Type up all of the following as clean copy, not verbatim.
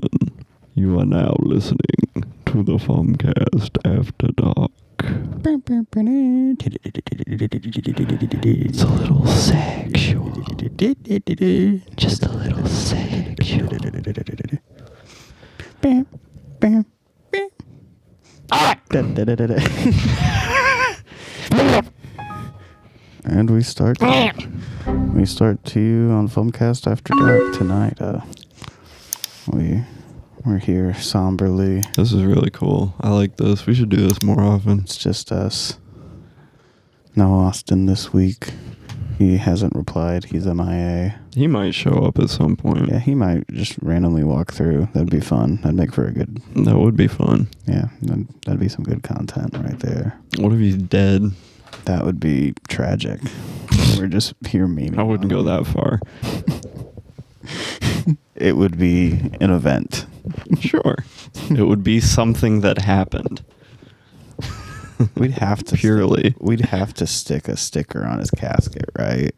gentlemen, you are now listening to the Fumcast After Dark. It's a little sexual. Just a little sexual. And we start to you on Filmcast After Dark tonight. We're here somberly. This is really cool. I like this. We should do this more often. It's just us. No Austin this week. He hasn't replied. He's MIA. He might show up at some point. Yeah, he might just randomly walk through. That'd be fun. That'd make for a good... That would be fun. Yeah, that'd be some good content right there. What if he's dead? That would be tragic. We're just here memeing. I wouldn't go that far. It would be an event. Sure. It would be something that happened. We'd have to purely. We'd have to stick a sticker on his casket, right?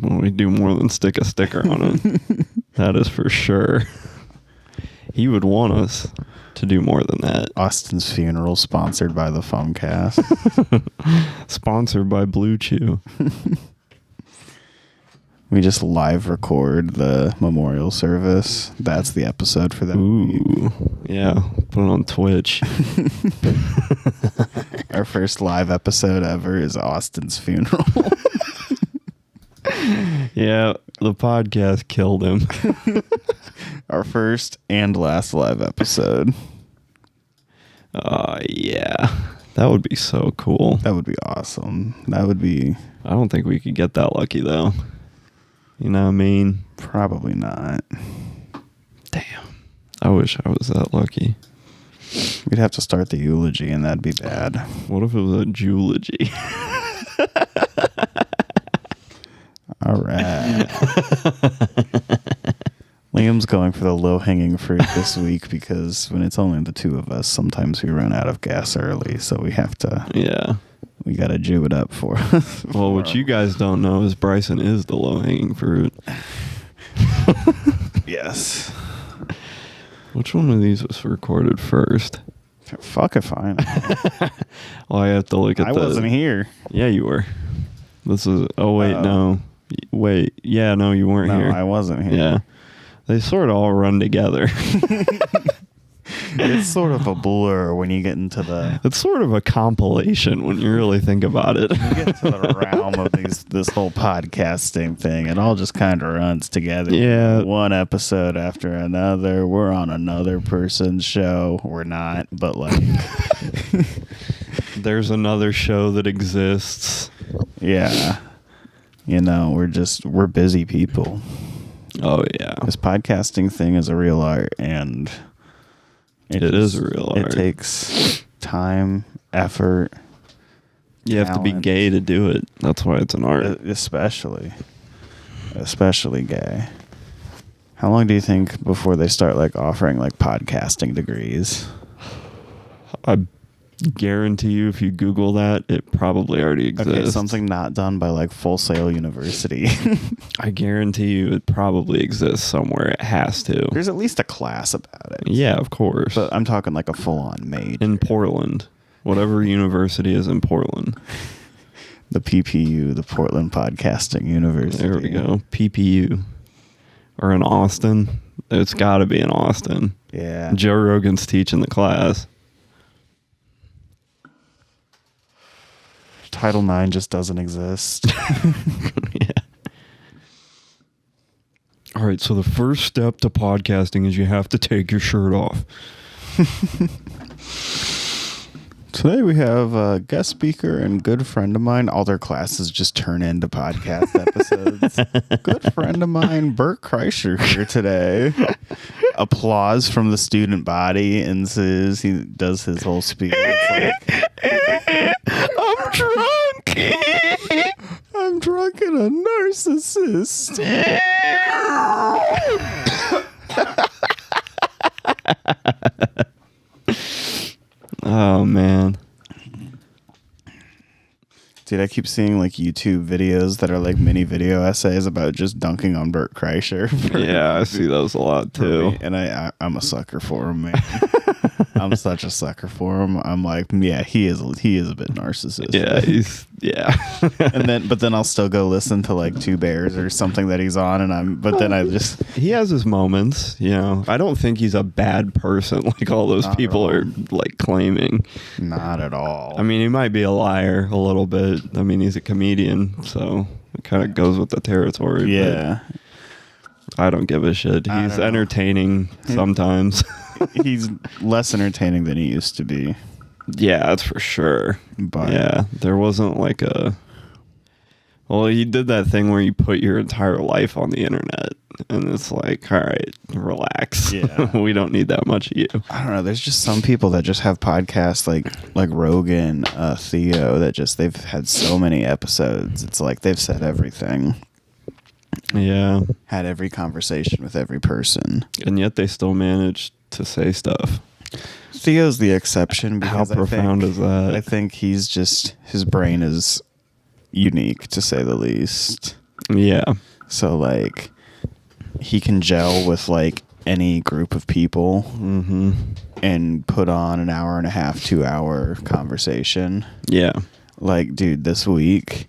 Well, we do more than stick a sticker on it. That is for sure. He would want us to do more than that. Austin's funeral, sponsored by the Fumcast. Sponsored by Blue Chew. We just live record the memorial service. That's the episode for that. Ooh, yeah. Put it on Twitch. Our first live episode ever is Austin's funeral. Yeah, the podcast killed him. Our first and last live episode. Yeah. That would be so cool. That would be awesome. That would be... I don't think we could get that lucky, though. You know what I mean? Probably not. Damn. I wish I was that lucky. We'd have to start the eulogy, and that'd be bad. What if it was a Jewlogy? All right. Liam's going for the low-hanging fruit this week because when it's only the two of us, sometimes we run out of gas early, so we have to... Yeah. We got to Jew it up for us. Well, what you guys don't know is Bryson is the low-hanging fruit. Yes. Which one of these was recorded first? Fuck if I know. Well, I have to look at I wasn't here. Yeah, you were. This is... Oh, wait, no. Wait. Yeah, no, you weren't here. No, I wasn't here. Yeah. They sort of all run together. It's sort of a blur when you get into the... It's sort of a compilation when you really think about it. You get to the realm of this whole podcasting thing. It all just kind of runs together. Yeah. One episode after another. We're on another person's show. We're not, but like... There's another show that exists. Yeah. You know, we're busy people. Oh, yeah. This podcasting thing is a real art, and... It is a real art. It takes time, effort. You have to be gay to do it. That's why it's an art. Especially gay. How long do you think before they start like offering like podcasting degrees? I guarantee you if you Google that, it probably already exists. Okay, something not done by like Full Sail University. I guarantee you it probably exists somewhere. It has to. There's at least a class about it. Yeah, of course. But I'm talking like a full-on major. In Portland. Whatever university is in Portland. The PPU, the Portland Podcasting University. There we go. PPU. Or in Austin. It's got to be in Austin. Yeah. Joe Rogan's teaching the class. Title IX just doesn't exist. Yeah. All right, so the first step to podcasting is you have to take your shirt off. Today we have a guest speaker and good friend of mine. All their classes just turn into podcast episodes. Good friend of mine, Bert Kreischer, here today. Applause from the student body ensues. He does his whole spiel. It's like, I'm drunk. I'm drunk and a narcissist. Oh, man. Dude, Dude, I keep seeing like YouTube videos that are like mini video essays about just dunking on Bert Kreischer. Yeah, I see those a lot too. And I'm a sucker for him, man. I'm such a sucker for him. I'm like, yeah, he is a bit narcissistic. Yeah, But then I'll still go listen to like Two Bears or something that he's on, he has his moments. You know, I don't think he's a bad person like all those people are like claiming. Not at all. I mean, he might be a liar a little bit. I mean, he's a comedian, so it kind of goes with the territory. Yeah. I don't give a shit. He's entertaining sometimes. He's less entertaining than he used to be. Yeah, that's for sure. But yeah, there wasn't like well, he did that thing where you put your entire life on the internet, and it's like, all right, relax. Yeah. We don't need that much of you. I don't know. There's just some people that just have podcasts like Rogan, Theo, that just they've had so many episodes. It's like they've said everything. Yeah. Had every conversation with every person. And yet they still manage to say stuff. Theo's the exception. How profound is that? I think he's just, his brain is unique, to say the least. Yeah. So, like, he can gel with, like, any group of people and put on an hour and a half, 2 hour conversation. Yeah. Like, dude, this week,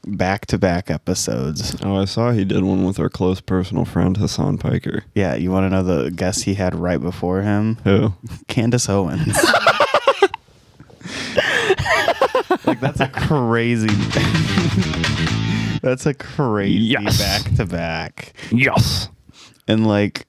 back-to-back episodes. Oh, I saw he did one with our close personal friend, Hassan Piker. Yeah, you want to know the guest he had right before him? Who? Candace Owens. Like, that's a crazy... that's a crazy back-to-back. Yes. And, like,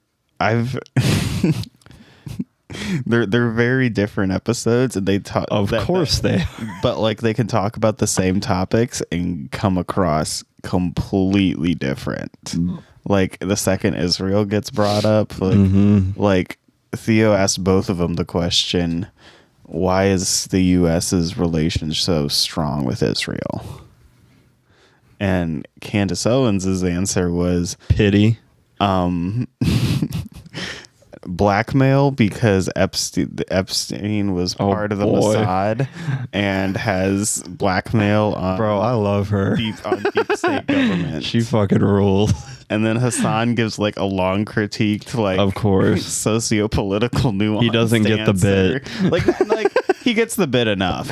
They're very different episodes, and they talk. Of course they are. But like they can talk about the same topics and come across completely different. Like the second Israel gets brought up, like Theo asked both of them the question, "Why is the U.S.'s relation so strong with Israel?" And Candace Owens' answer was pity. Blackmail, because Epstein was part of the Mossad and has blackmail on. Bro, I love her. Deep state government. She fucking rules. And then Hassan gives like a long critique to like, of course, socio-political nuance. He doesn't get the bit. Like he gets the bit enough.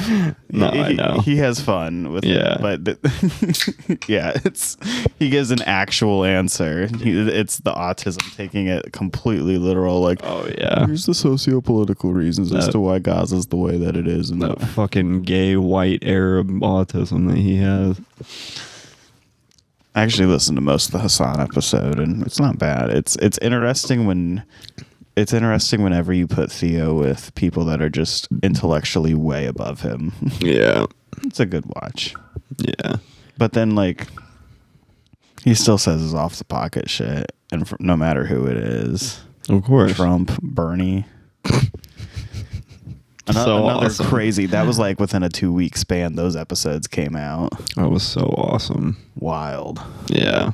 No, I know. He has fun with it, but yeah, he gives an actual answer. It's the autism taking it completely literal. Like, oh yeah, here's the socio-political reasons as to why Gaza's the way that it is, and that fucking gay white Arab autism that he has. I actually listened to most of the Hassan episode, and it's not bad. It's interesting whenever you put Theo with people that are just intellectually way above him. Yeah. It's a good watch. Yeah. But then, like, he still says his off the pocket shit, and no matter who it is. Of course. Trump, Bernie. Another awesome. Crazy. That was like within a 2-week span those episodes came out. That was so awesome. Wild. Yeah.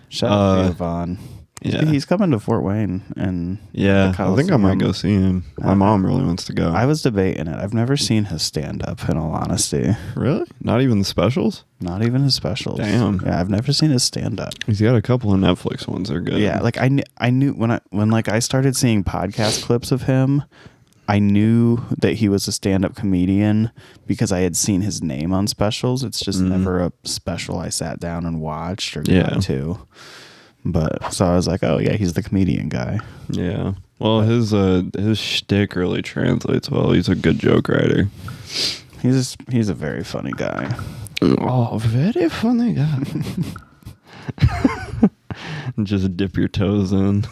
Shout out to Yvonne. Yeah. He's coming to Fort Wayne, and I think I might go see him. My mom really wants to go. I was debating it. I've never seen his stand-up, in all honesty. Really? Not even the specials? Not even his specials. Damn. Yeah, I've never seen his stand-up. He's got a couple of Netflix ones. They're good. Yeah, like I knew when like I started seeing podcast clips of him, I knew that he was a stand-up comedian because I had seen his name on specials. It's just never a special I sat down and watched or got to. But so I was like, oh yeah, he's the comedian guy. Yeah. Well, his shtick really translates well. He's a good joke writer. He's a very funny guy. Oh, very funny guy. Just dip your toes in.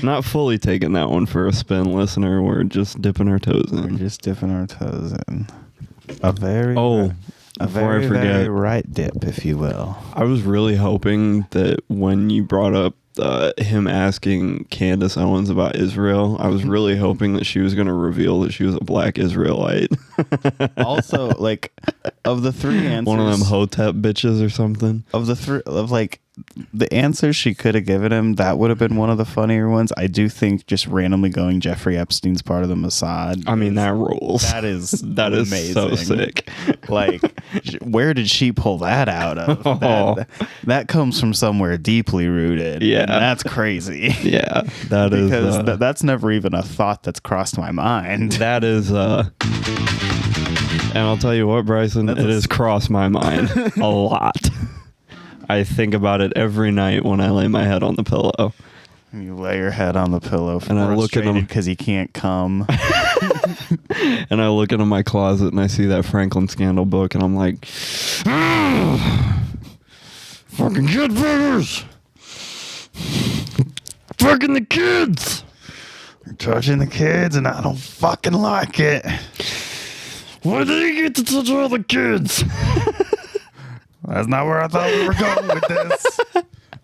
Not fully taking that one for a spin, listener. We're just dipping our toes in. We're just dipping our toes in. A very very right dip, if you will. I was really hoping that when you brought up him asking Candace Owens about Israel, I was really hoping that she was going to reveal that she was a black Israelite. Also, like, Of the three answers, One of them Hotep bitches or something. of the three, of like the answers she could have given him, that would have been one of the funnier ones. I do think just randomly going Jeffrey Epstein's part of the Mossad. I mean, that rules. That is that is amazing. so sick. Like, where did she pull that out of? That comes from somewhere deeply rooted. Yeah. And that's crazy. Yeah, that is Because that's never even a thought that's crossed my mind. that is and I'll tell you what, Bryson, it has crossed my mind a lot. I think about it every night when I lay my head on the pillow. You lay your head on the pillow And I look at him because you can't come. And I look into my closet and I see that Franklin Scandal book and I'm like, fucking kid burgers! Fucking the kids! You're touching the kids and I don't fucking like it. Why do you get to touch all the kids? That's not where I thought we were going with this.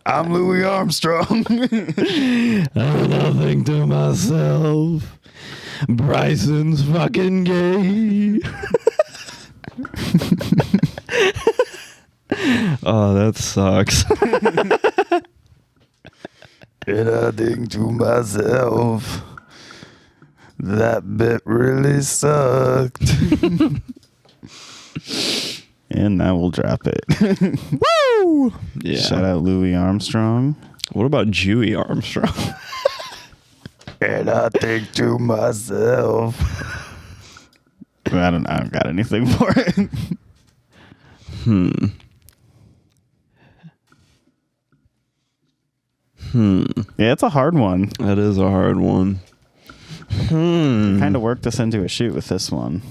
I'm Louis Armstrong. I have nothing to myself. Bryson's fucking gay. Oh, that sucks. And I think to myself, that bit really sucked. And I will drop it. Woo! Yeah. Shout out Louis Armstrong. What about Jewy Armstrong? And I think to myself, I don't got anything for it. Yeah, it's a hard one. That is a hard one. Kind of worked us into a shoot with this one.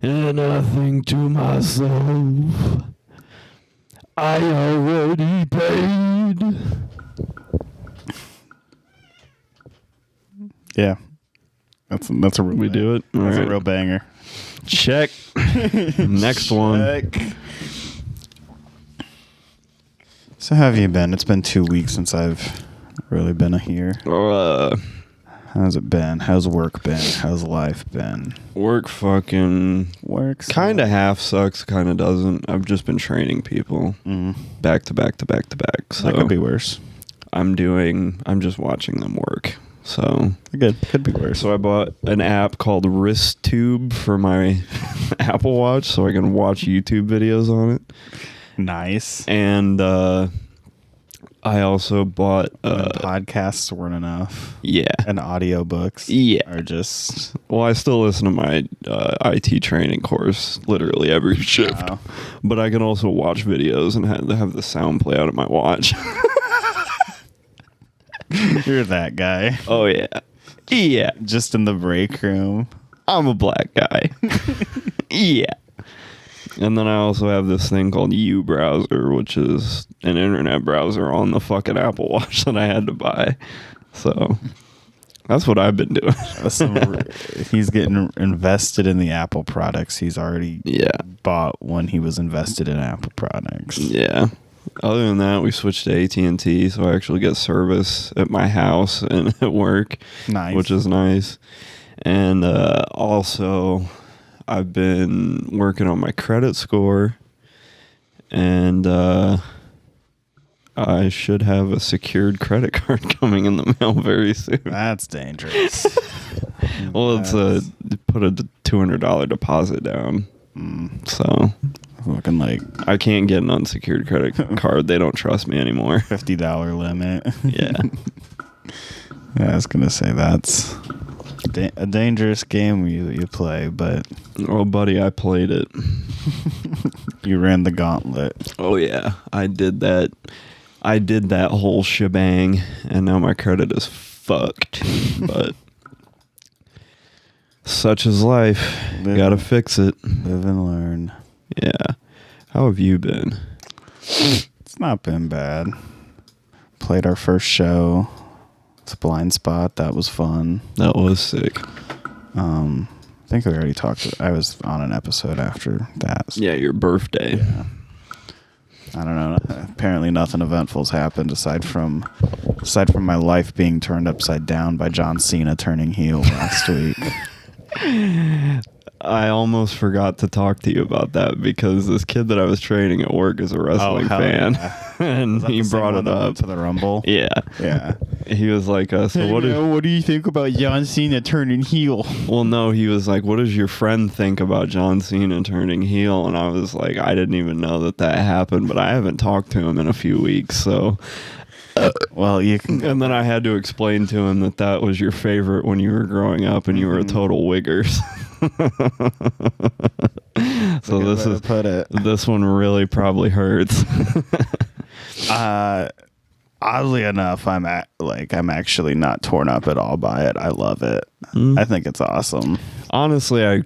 And I think to myself, I already paid. Yeah, that's a real. We do it. That's All a right. real banger. Check. Next one. Check. So how have you been? It's been 2 weeks since I've really been here. How's it been? How's work been? How's life been? Work fucking Works kind of half sucks, kind of doesn't. I've just been training people back to back to back to back. So that could be worse. I'm just watching them work. So Good. Could be worse. So I bought an app called WristTube for my Apple Watch so I can watch YouTube videos on it. Nice. And I also bought Podcasts weren't enough. yeah. And audiobooks Yeah. are just Well, I still listen to my IT training course literally every shift. Wow. But I can also watch videos and have the sound play out of my watch. You're that guy. Oh yeah. Yeah. Just in the break room. I'm a black guy. Yeah. And then I also have this thing called U-Browser, which is an internet browser on the fucking Apple Watch that I had to buy. So that's what I've been doing. He's getting invested in the Apple products. He's already bought when he was invested in Apple products. Yeah. Other than that, we switched to AT&T, so I actually get service at my house and at work, Nice. which is nice. And also, I've been working on my credit score, and I should have a secured credit card coming in the mail very soon. That's dangerous. Well, it's put a $200 deposit down, so Looking like I can't get an unsecured credit card. They don't trust me anymore. $50 limit. Yeah. Yeah, I was gonna say that's a dangerous game you play, but Oh, buddy, I played it. you ran the gauntlet. Oh, yeah. I did that. I did that whole shebang, and now my credit is fucked. But such is life. Gotta fix it. Live and learn. Yeah. How have you been? It's not been bad. Played our first show. It's a blind spot. That was fun. That was sick. I think we already talked. I was on an episode after that. Yeah, your birthday. Yeah. I don't know. Apparently, nothing eventful's happened aside from my life being turned upside down by John Cena turning heel last week. I almost forgot to talk to you about that because this kid that I was training at work is a wrestling fan, and he brought it up to the Rumble. Yeah. He was like, "So hey, what do you think about John Cena turning heel?" Well, no, he was like, "What does your friend think about John Cena turning heel?" And I was like, "I didn't even know that happened, but I haven't talked to him in a few weeks, so." Well, you can. And then I had to explain to him that was your favorite when you were growing up, and you were a total Wiggers. So this one really probably hurts. Oddly enough, I'm actually not torn up at all by it. I love it. I think it's awesome. Honestly, I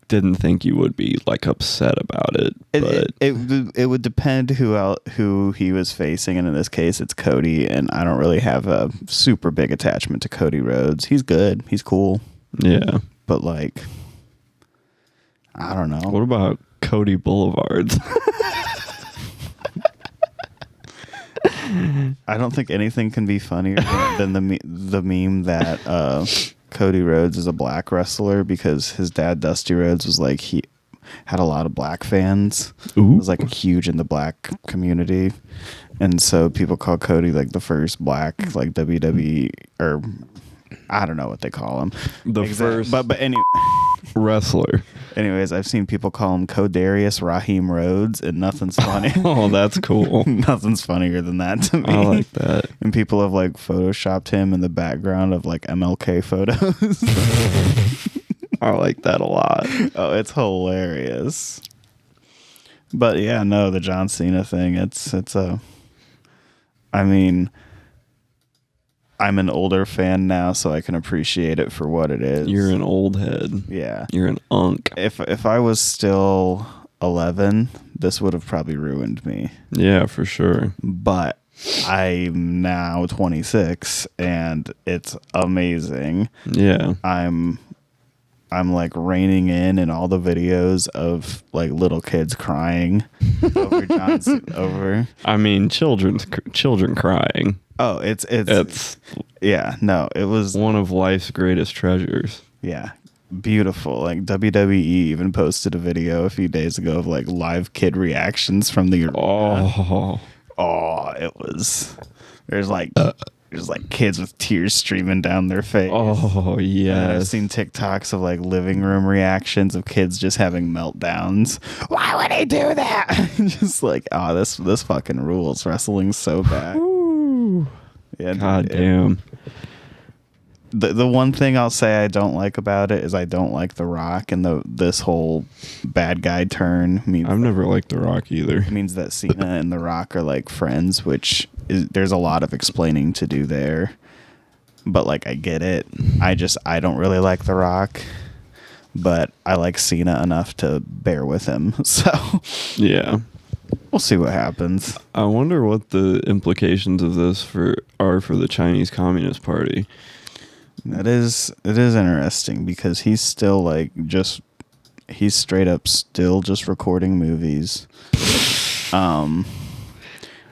didn't think you would be like upset about it. But it would depend who he was facing, and in this case, it's Cody. And I don't really have a super big attachment to Cody Rhodes. He's good. He's cool. Yeah, but like, I don't know. What about Cody Boulevards? I don't think anything can be funnier than the meme that Cody Rhodes is a black wrestler because his dad Dusty Rhodes was like he had a lot of black fans. Ooh. Was like huge in the black community, and so people call Cody like the first black like WWE or I don't know what they call him. First, but anyway. Wrestler. Anyways, I've seen people call him Codarius Raheem Rhodes, and nothing's funny. Oh, that's cool. Nothing's funnier than that to me. I like that. And people have like photoshopped him in the background of like MLK photos. I like that a lot. Oh, it's hilarious. But yeah, no, the John Cena thing, I mean, I'm an older fan now, so I can appreciate it for what it is. You're an old head. Yeah. You're an unk. If I was still 11, this would have probably ruined me. Yeah, for sure. But I'm now 26, and it's amazing. Yeah. I'm like reining in all the videos of like little kids crying over over. I mean, children crying. Oh, it's yeah, no, it was one of life's greatest treasures. Yeah. Beautiful. Like WWE even posted a video a few days ago of like live kid reactions from the arena. It was there's like kids with tears streaming down their face. Oh yeah. I've seen TikToks of like living room reactions of kids just having meltdowns. Why would he do that? Just like, this fucking rules. Wrestling's so bad. Yeah, God damn. The one thing I'll say I don't like about it is I don't like The Rock, and this whole bad guy turn means I've never liked The Rock either. Means that Cena and The Rock are like friends, which there's a lot of explaining to do there. But like, I get it. I don't really like The Rock, but I like Cena enough to bear with him. So yeah. We'll see what happens. I wonder what the implications of this are for the Chinese Communist Party. It is interesting because he's still like he's straight up still just recording movies.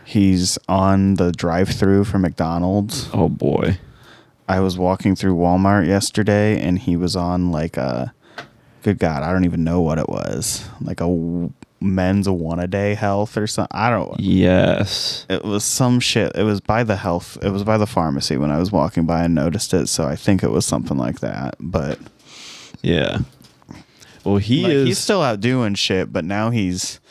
He's on the drive-through for McDonald's. Oh boy. I was walking through Walmart yesterday and he was on like good God, I don't even know what it was. Like a men's one a day health or something. I don't. Yes. It was some shit. It was by the health. It was by the pharmacy when I was walking by and noticed it. So I think it was something like that. But yeah. Well, he's still out doing shit, but now he's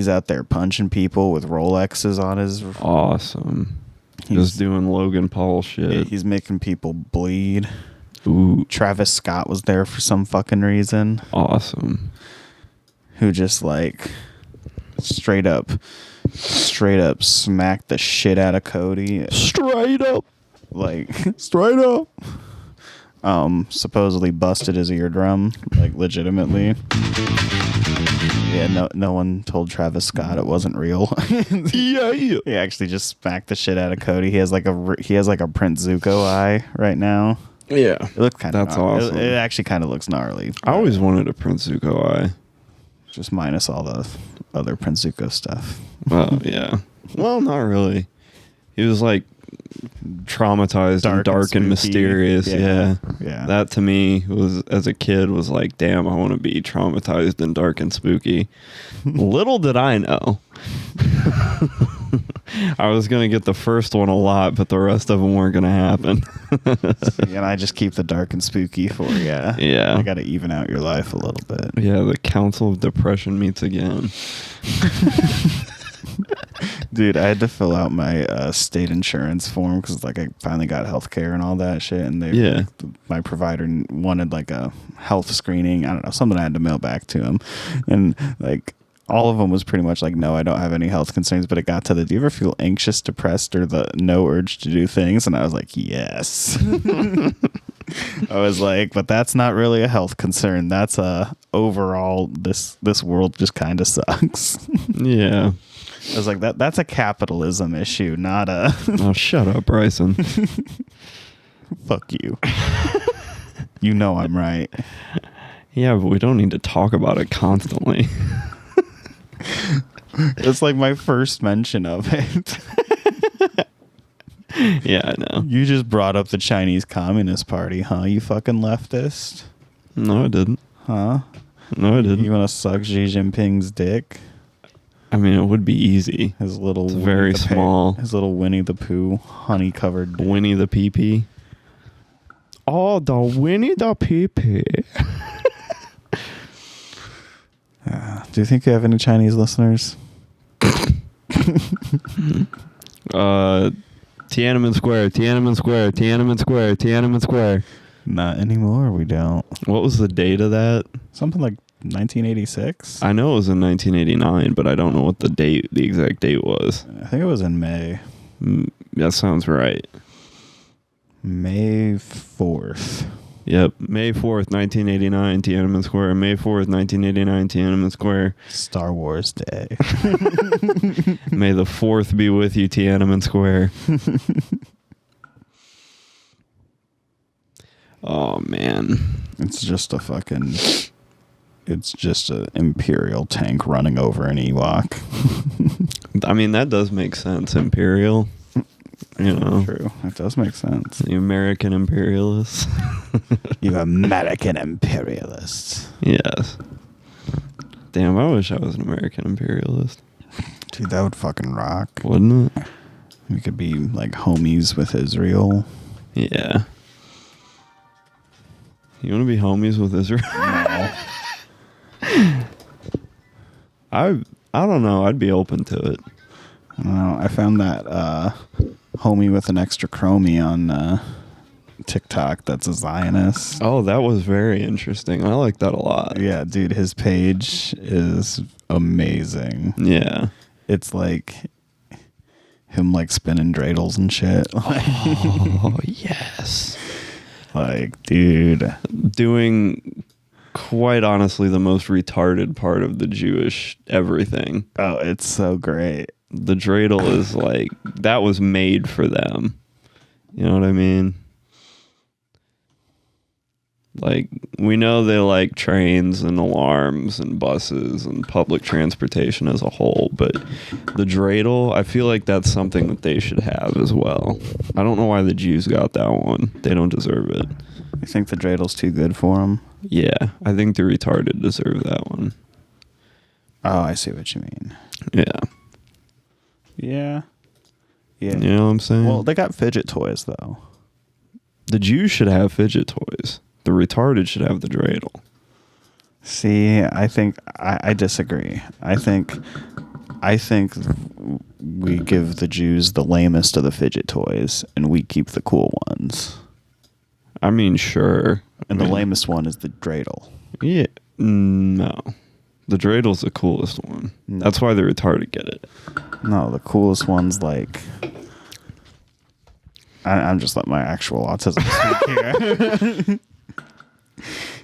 out there punching people with Rolexes on his. Awesome. He's doing Logan Paul shit. He's making people bleed. Ooh. Travis Scott was there for some fucking reason. Awesome. Who just like straight up smacked the shit out of Cody. Straight up. Supposedly busted his eardrum, like legitimately. Yeah, no one told Travis Scott it wasn't real. Yeah. He actually just smacked the shit out of Cody. He has like a Prince Zuko eye right now. Yeah. It looks kind of That's awesome. It actually kind of looks gnarly. I always wanted a Prince Zuko eye. Just minus all the other Prince Zuko stuff. Well, yeah. Well, not really. He was like traumatized and dark and spooky. mysterious. Yeah. Yeah. That to me was, as a kid, was like, damn, I want to be traumatized and dark and spooky. Little did I know. I was going to get the first one a lot, but the rest of them weren't going to happen. And I just keep the dark and spooky for you. Yeah. I got to even out your life a little bit. Yeah, the Council of Depression meets again. Dude, I had to fill out my state insurance form because like I finally got healthcare and all that shit, and my provider wanted like a health screening. I don't know, something I had to mail back to him, and like all of them was pretty much like, no, I don't have any health concerns. But it got to the, do you ever feel anxious, depressed, or the no urge to do things? And I was like, yes. I was like, but that's not really a health concern. That's a overall, this world just kind of sucks. Yeah. I was like, that's a capitalism issue, not a... Oh, shut up, Bryson. Fuck you. You know I'm right. Yeah, but we don't need to talk about it constantly. It's like my first mention of it. Yeah, I know. You just brought up the Chinese Communist Party, huh? You fucking leftist? No, I didn't. Huh? No, I didn't. You want to suck Xi Jinping's dick? I mean, it would be easy. His little It's very small. His little Winnie the Pooh, honey-covered dick. Winnie the Pee-Pee. Oh, the Winnie the Pee-Pee. Do you think you have any Chinese listeners? Tiananmen Square, Tiananmen Square, Tiananmen Square, Tiananmen Square. Not anymore, we don't. What was the date of that? Something like 1986? I know it was in 1989, but I don't know what the exact date was. I think it was in May. That sounds right. May 4th. Yep. May 4th, 1989, Tiananmen Square. May 4th, 1989, Tiananmen Square. Star Wars Day. May the 4th be with you, Tiananmen Square. Oh, man. It's just an Imperial tank running over an Ewok. I mean, that does make sense. Imperial. You know. True. It does make sense. The American imperialists. You American imperialists. Yes. Damn, I wish I was an American imperialist. Dude, that would fucking rock. Wouldn't it? We could be like homies with Israel. Yeah. You want to be homies with Israel? No. I don't know. I'd be open to it. I don't know. I found that homie with an extra chromie on TikTok that's a Zionist. Oh, that was very interesting. I like that a lot. Yeah, dude, his page is amazing. Yeah. It's like him like spinning dreidels and shit. Oh, yes. Like, dude. Doing, quite honestly, the most retarded part of the Jewish everything. Oh, it's so great. The dreidel is like, that was made for them. You know what I mean? Like, we know they like trains and alarms and buses and public transportation as a whole, but the dreidel, I feel like that's something that they should have as well. I don't know why the Jews got that one. They don't deserve it. You think the dreidel's too good for them? Yeah, I think the retarded deserve that one. Oh, I see what you mean. Yeah. Yeah. Yeah. You know what I'm saying? Well, they got fidget toys, though. The Jews should have fidget toys. The retarded should have the dreidel. See, I think I disagree. I think we give the Jews the lamest of the fidget toys, and we keep the cool ones. I mean, sure. And the lamest one is the dreidel. Yeah. No. The dreidel's the coolest one. No. That's why the retarded get it. No, the coolest one's like... I'm just letting my actual autism speak here.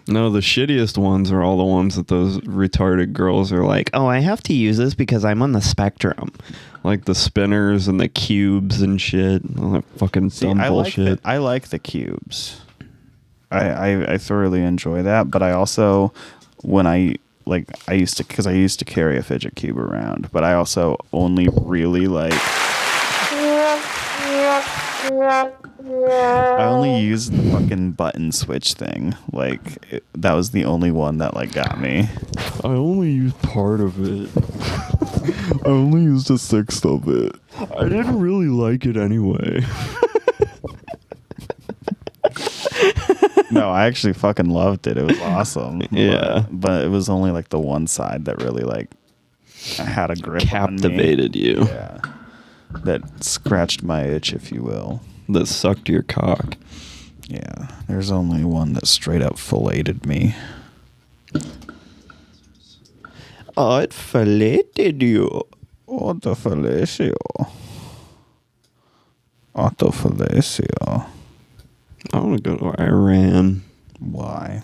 No, the shittiest ones are all the ones that those retarded girls are like, oh, I have to use this because I'm on the spectrum. Like the spinners and the cubes and shit. All that fucking dumb bullshit. I like the cubes. I thoroughly enjoy that, but I also, when I used to carry a fidget cube around, but I also only really like... I only used the fucking button switch thing. Like, that was the only one that, like, got me. I only used part of it. I only used a sixth of it. I didn't really like it anyway. No, I actually fucking loved it. It was awesome. Yeah. But it was only, like, the one side that really, like, had a grip Captivated on me. you. Yeah. That scratched my itch, if you will. That sucked your cock. Yeah. There's only one that straight up filleted me. Oh, it filleted you. Autofellatio. Autofellatio. I want to go to Iran. Why?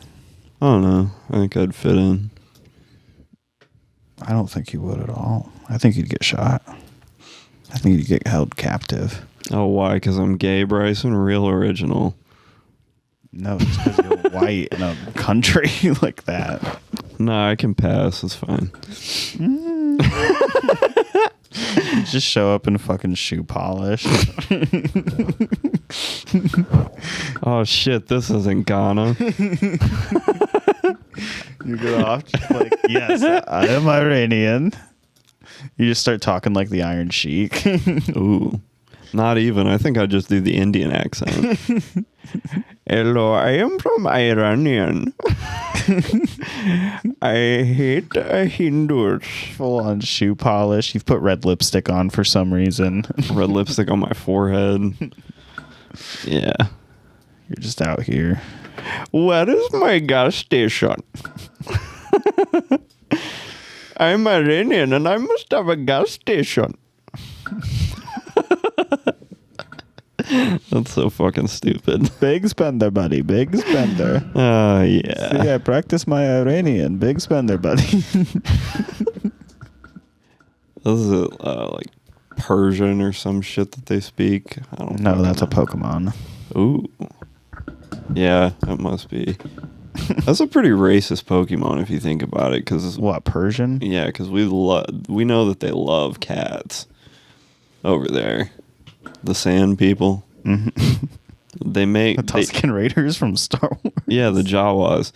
I don't know. I think I'd fit in. I don't think you would at all. I think you'd get shot. I think you'd get held captive. Oh, why? Because I'm gay, Bryson? Real original. No, it's because you're white in a country like that. Nah, I can pass. It's fine. You just show up in fucking shoe polish. Oh, shit. This isn't Ghana. You go off just like, yes, I am Iranian. You just start talking like the Iron Sheik. Ooh. Not even. I think I'd just do the Indian accent. Hello, I am from Iranian. I hate Hindus. Full on shoe polish. You've put red lipstick on for some reason. Red lipstick on my forehead. Yeah. You're just out here. Where is my gas station? I'm Iranian and I must have a gas station. That's so fucking stupid. Big spender, buddy. Big spender. Oh, yeah. See, I practice my Iranian. Big spender, buddy. This is like Persian or some shit that they speak. I don't No, fucking that's a know. Pokemon. Ooh. Yeah, that must be. That's a pretty racist Pokemon if you think about it. Cause, What, Persian? yeah, because we know that they love cats over there. The Sand people. Mm-hmm. They make... The Tusken Raiders from Star Wars. Yeah, the Jawas.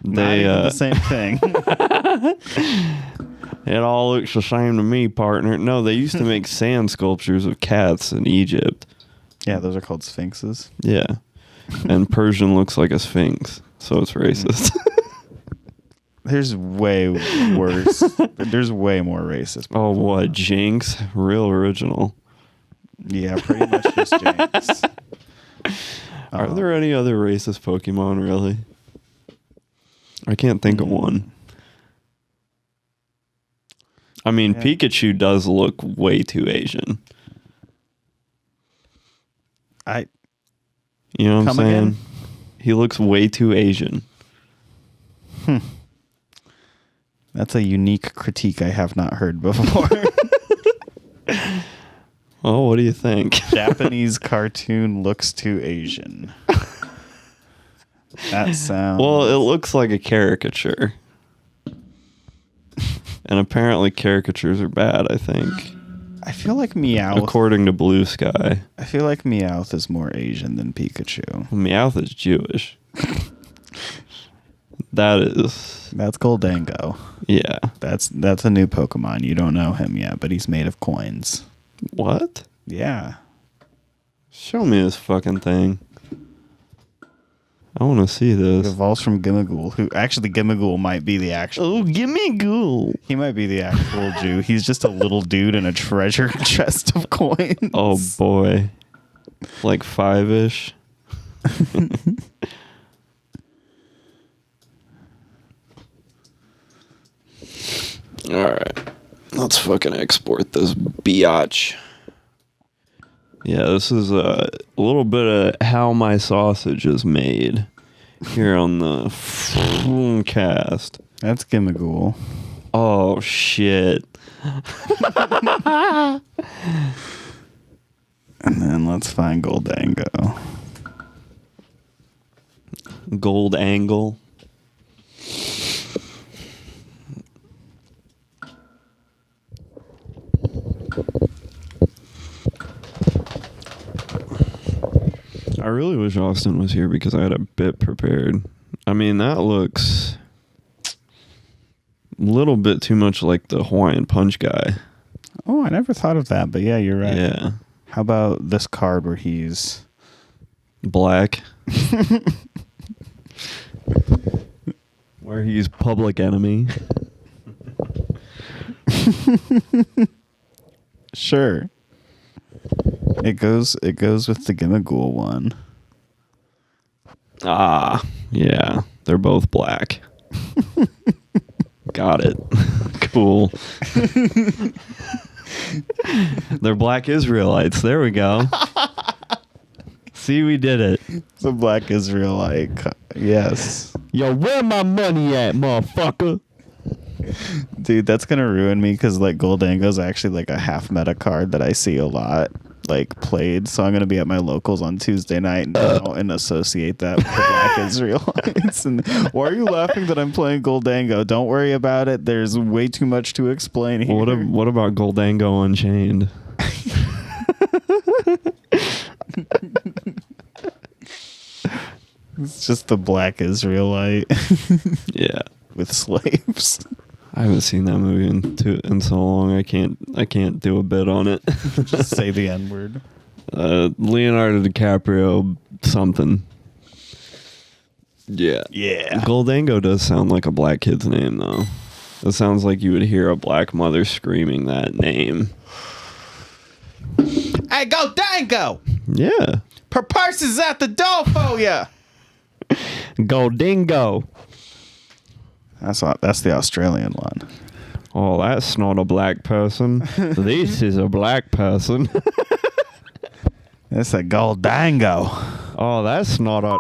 Not even the same thing. It all looks the same to me, partner. No, they used to make sand sculptures of cats in Egypt. Yeah, those are called sphinxes. Yeah. And Persian looks like a sphinx, so it's racist. There's way worse. There's way more racist. Oh, what? Jinx? Real original. Yeah, pretty much just Jinx. Are there any other racist Pokemon, really? I can't think of one. I mean, Yeah. Pikachu does look way too Asian. You know what I'm Come saying? again? He looks way too Asian. That's a unique critique I have not heard before. Oh, what do you think? Japanese cartoon looks too Asian. That sounds... Well, it looks like a caricature. And apparently caricatures are bad, I think. I feel like Meowth... According to Blue Sky. I feel like Meowth is more Asian than Pikachu. Meowth is Jewish. That is... That's Goldango. Yeah. That's a new Pokemon. You don't know him yet, but he's made of coins. What? Yeah. Show me this fucking thing. I want to see It this. evolves from Gimmighoul, who actually Gimmighoul might be the actual... Oh, gimme ghoul. He might be the actual Jew. He's just a little dude in a treasure chest of coins. Oh, boy. Like 5-ish. Alright. Let's fucking export this biatch. Yeah, this is a little bit of how my sausage is made here on the cast. That's Gimmighoul. Oh, shit. And then let's find Goldango. Gold angle. really wish Austin was here because I had a bit prepared. I mean, that looks a little bit too much like the Hawaiian Punch guy. Oh, I never thought of that, but yeah, you're right. Yeah. How about this card where he's Black? Where he's Public Enemy? Sure. It goes with the Gimmighoul one. Ah, yeah. They're both black. Got it. Cool. They're black Israelites. There we go. See, we did it. The black Israelite. Yes. Yo, where my money at, motherfucker? Dude, that's going to ruin me because, like, Goldango's actually, like, a half meta card that I see a lot, like, played. So I'm going to be at my locals on Tuesday night and associate that with the black Israelites. And why are you laughing that I'm playing Goldango? Don't worry about it. There's way too much to explain here. What about Goldango Unchained? It's just the black Israelite. Yeah. With slaves. I haven't seen that movie in so long. I can't do a bit on it. Just say the N-word. Leonardo DiCaprio something. Yeah. Yeah. Goldango does sound like a black kid's name though. It sounds like you would hear a black mother screaming that name. Hey, Goldango! Yeah. Per person's at the door for ya! Goldingo. That's the Australian one. Oh, that's not a black person. This is a black person. It's a Goldango. Oh, that's not a...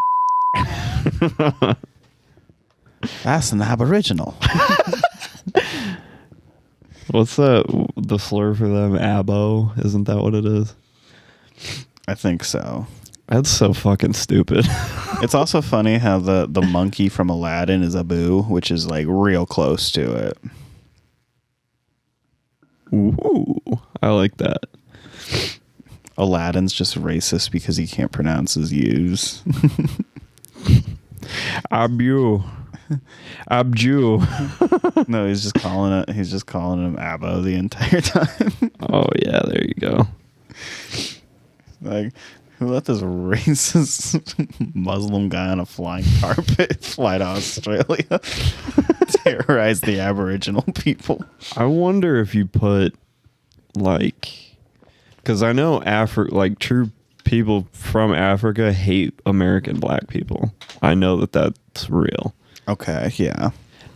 That's an Aboriginal. What's that? The slur for them? Abo? Isn't that what it is? I think so. That's so fucking stupid. It's also funny how the monkey from Aladdin is Abu, which is like real close to it. Ooh, I like that. Aladdin's just racist because he can't pronounce his U's. Abu. Abju. No, he's just calling him Abbo the entire time. Oh yeah, there you go. Like, who let this racist Muslim guy on a flying carpet fly to Australia? Terrorize the Aboriginal people. I wonder if you put like, because I know true people from Africa hate American black people. I know that's real. Okay, yeah.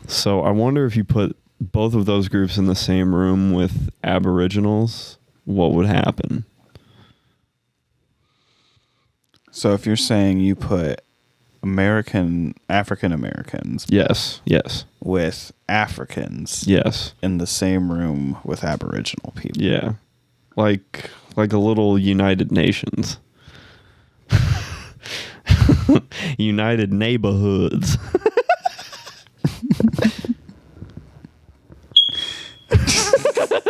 So I wonder if you put both of those groups in the same room with Aboriginals, what would happen? So if you're saying you put African Americans Yes. with Africans Yes. in the same room with Aboriginal people. Yeah. Like a little United Nations. United Neighborhoods.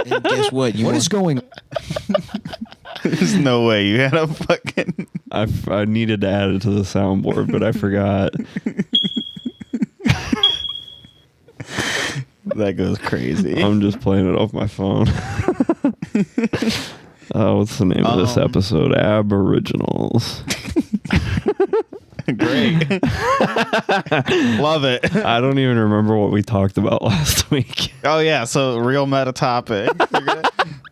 And guess what? What is going on? There's no way you had a fucking... I needed to add it to the soundboard, but I forgot. That goes crazy. I'm just playing it off my phone. What's the name of this episode? Aboriginals. Great. Love it. I don't even remember what we talked about last week. Oh, yeah. So, real meta topic.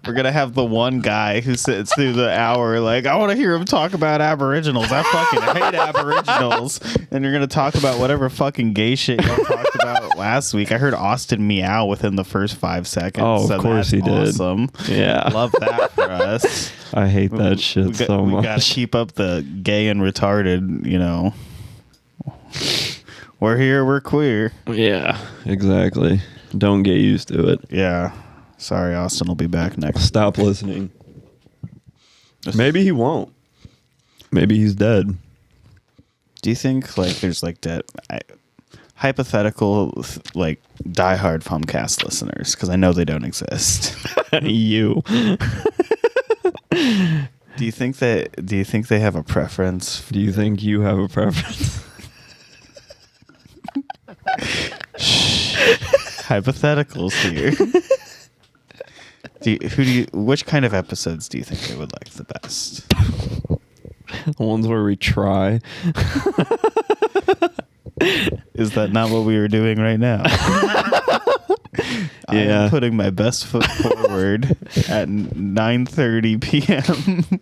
We're gonna have the one guy who sits through the hour like, I want to hear him talk about Aboriginals. I fucking hate Aboriginals. And you're gonna talk about whatever fucking gay shit y'all talked about last week. I heard Austin meow within the first 5 seconds. Oh, of so course he did. Awesome. Yeah. Love that for us. I hate that shit so much. We gotta keep up the gay and retarded, you know. We're here, we're queer. Yeah, exactly. Don't get used to it. Yeah. Sorry, Austin will be back next. Stop listening. Maybe he won't. Maybe he's dead. Do you think like there's like hypothetical like diehard Funcast listeners? Because I know they don't exist. You. Do you think they have a preference? Do you think you have a preference? Hypotheticals here. Which kind of episodes do you think they would like the best? The ones where we try. Is that not what we were doing right now? I Yeah. am putting my best foot forward at 9:30 p.m.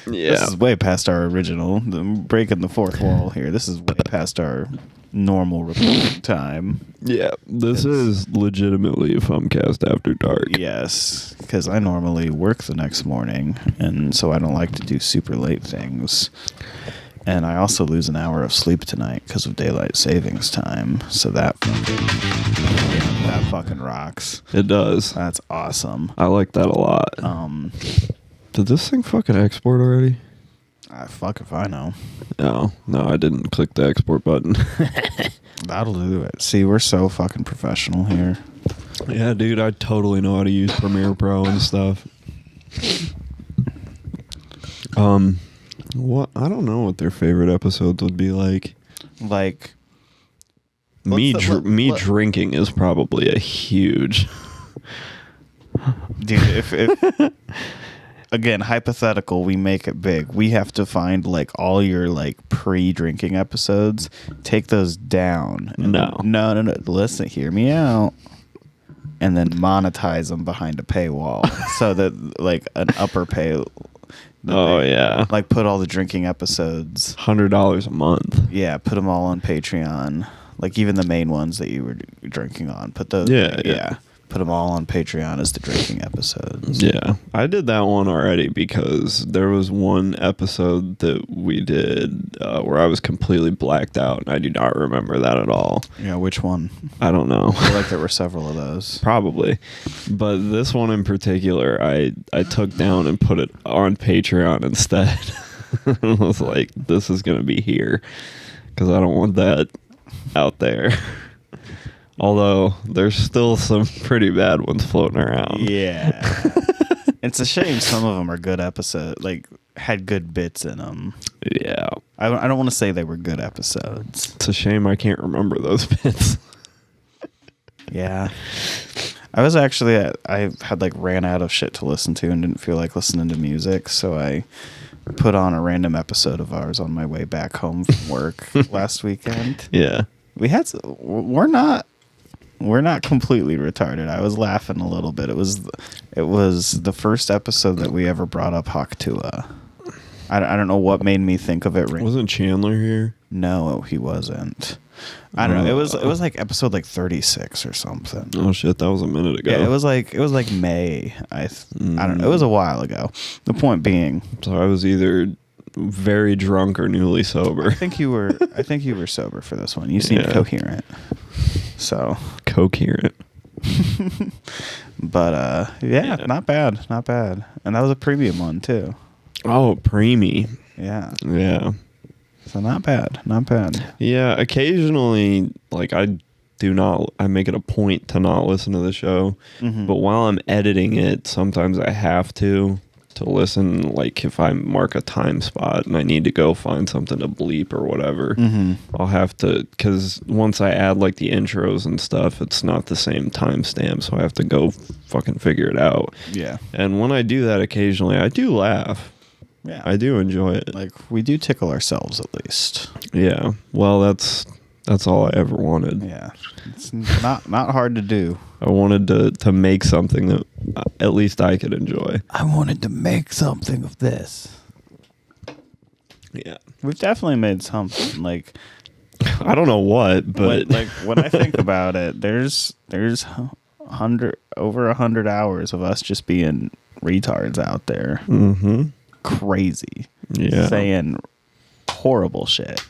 Yeah. This is way past our original. I'm breaking the fourth wall here. This is way past our normal recording time. Yeah. This is legitimately Funcast After Dark. Yes, because I normally work the next morning, and so I don't like to do super late things. And I also lose an hour of sleep tonight because of daylight savings time. So that fucking rocks. It does. That's awesome. I like that a lot. Did this thing fucking export already? Fuck if I know. No, I didn't click the export button. That'll do it. See, we're so fucking professional here. Yeah, dude, I totally know how to use Premiere Pro and stuff. What? I don't know what their favorite episodes would be like. Like, Me drinking is probably a huge. dude, if again, hypothetical, we make it big. We have to find like all your like pre-drinking episodes, take those down. No. No. Listen, hear me out. And then monetize them behind a paywall so that like an upper pay. Oh yeah, Like put all the drinking episodes. $100 a month. Yeah, put them all on Patreon. Like even the main ones that you were drinking on. Put those. Yeah. Put them all on Patreon as the drinking episodes. Yeah, I did that one already because there was one episode that we did where I was completely blacked out, and I do not remember that at all. Yeah, which one? I don't know. I feel like there were several of those. Probably. But this one in particular, I took down and put it on Patreon instead. I was like, this is going to be here because I don't want that out there. Although there's still some pretty bad ones floating around. Yeah. It's a shame some of them are good episodes, like had good bits in them. Yeah. I don't want to say they were good episodes. It's a shame I can't remember those bits. Yeah. I was actually I had like ran out of shit to listen to and didn't feel like listening to music, so I put on a random episode of ours on my way back home from work last weekend. Yeah. We're not completely retarded. I was laughing a little bit. It was the first episode that we ever brought up Haktua. I don't know what made me think of it. Wasn't Chandler here? No, he wasn't. I don't know. It was like episode like 36 or something. Oh shit, that was a minute ago. Yeah, it was like May. I don't know. It was a while ago. The point being, So I was either very drunk or newly sober. I think you were sober for this one. You seemed coherent. So Coherent. But yeah, not bad. And that was a premium one too. Oh, preemie. Yeah. Yeah. So not bad. Yeah, occasionally, like I make it a point to not listen to the show. Mm-hmm. But while I'm editing it, sometimes I have to listen, like if I mark a time spot and I need to go find something to bleep or whatever, I'll have to, because once I add like the intros and stuff, it's not the same timestamp, so I have to go fucking figure it out. Yeah. And when I do that occasionally, I do laugh. Yeah. I do enjoy it. Like we do tickle ourselves at least. Yeah. Well, that's all I ever wanted. Yeah. It's not hard to do. I wanted to make something that at least I could enjoy. I wanted to make something of this. Yeah. We've definitely made something. Like I don't know what, but when I think about it, there's over 100 hours of us just being retards out there. Mm-hmm. Crazy. Yeah. Saying horrible shit.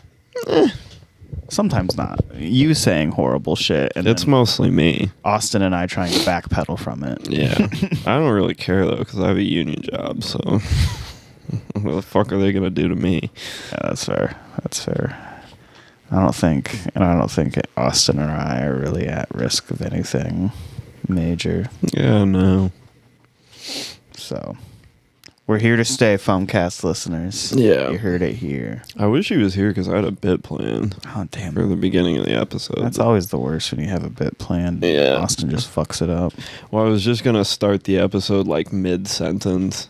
Sometimes not. You saying horrible shit. And It's mostly me. Austin and I trying to backpedal from it. Yeah. I don't really care, though, because I have a union job, so what the fuck are they going to do to me? Yeah, that's fair. I don't think Austin or I are really at risk of anything major. Yeah, no. So, We're here to stay, Fumcast listeners. Yeah. You heard it here. I wish he was here because I had a bit planned Oh, damn. for the beginning of the episode. That's always the worst when you have a bit planned. Yeah. Austin just fucks it up. Well, I was just going to start the episode like mid-sentence.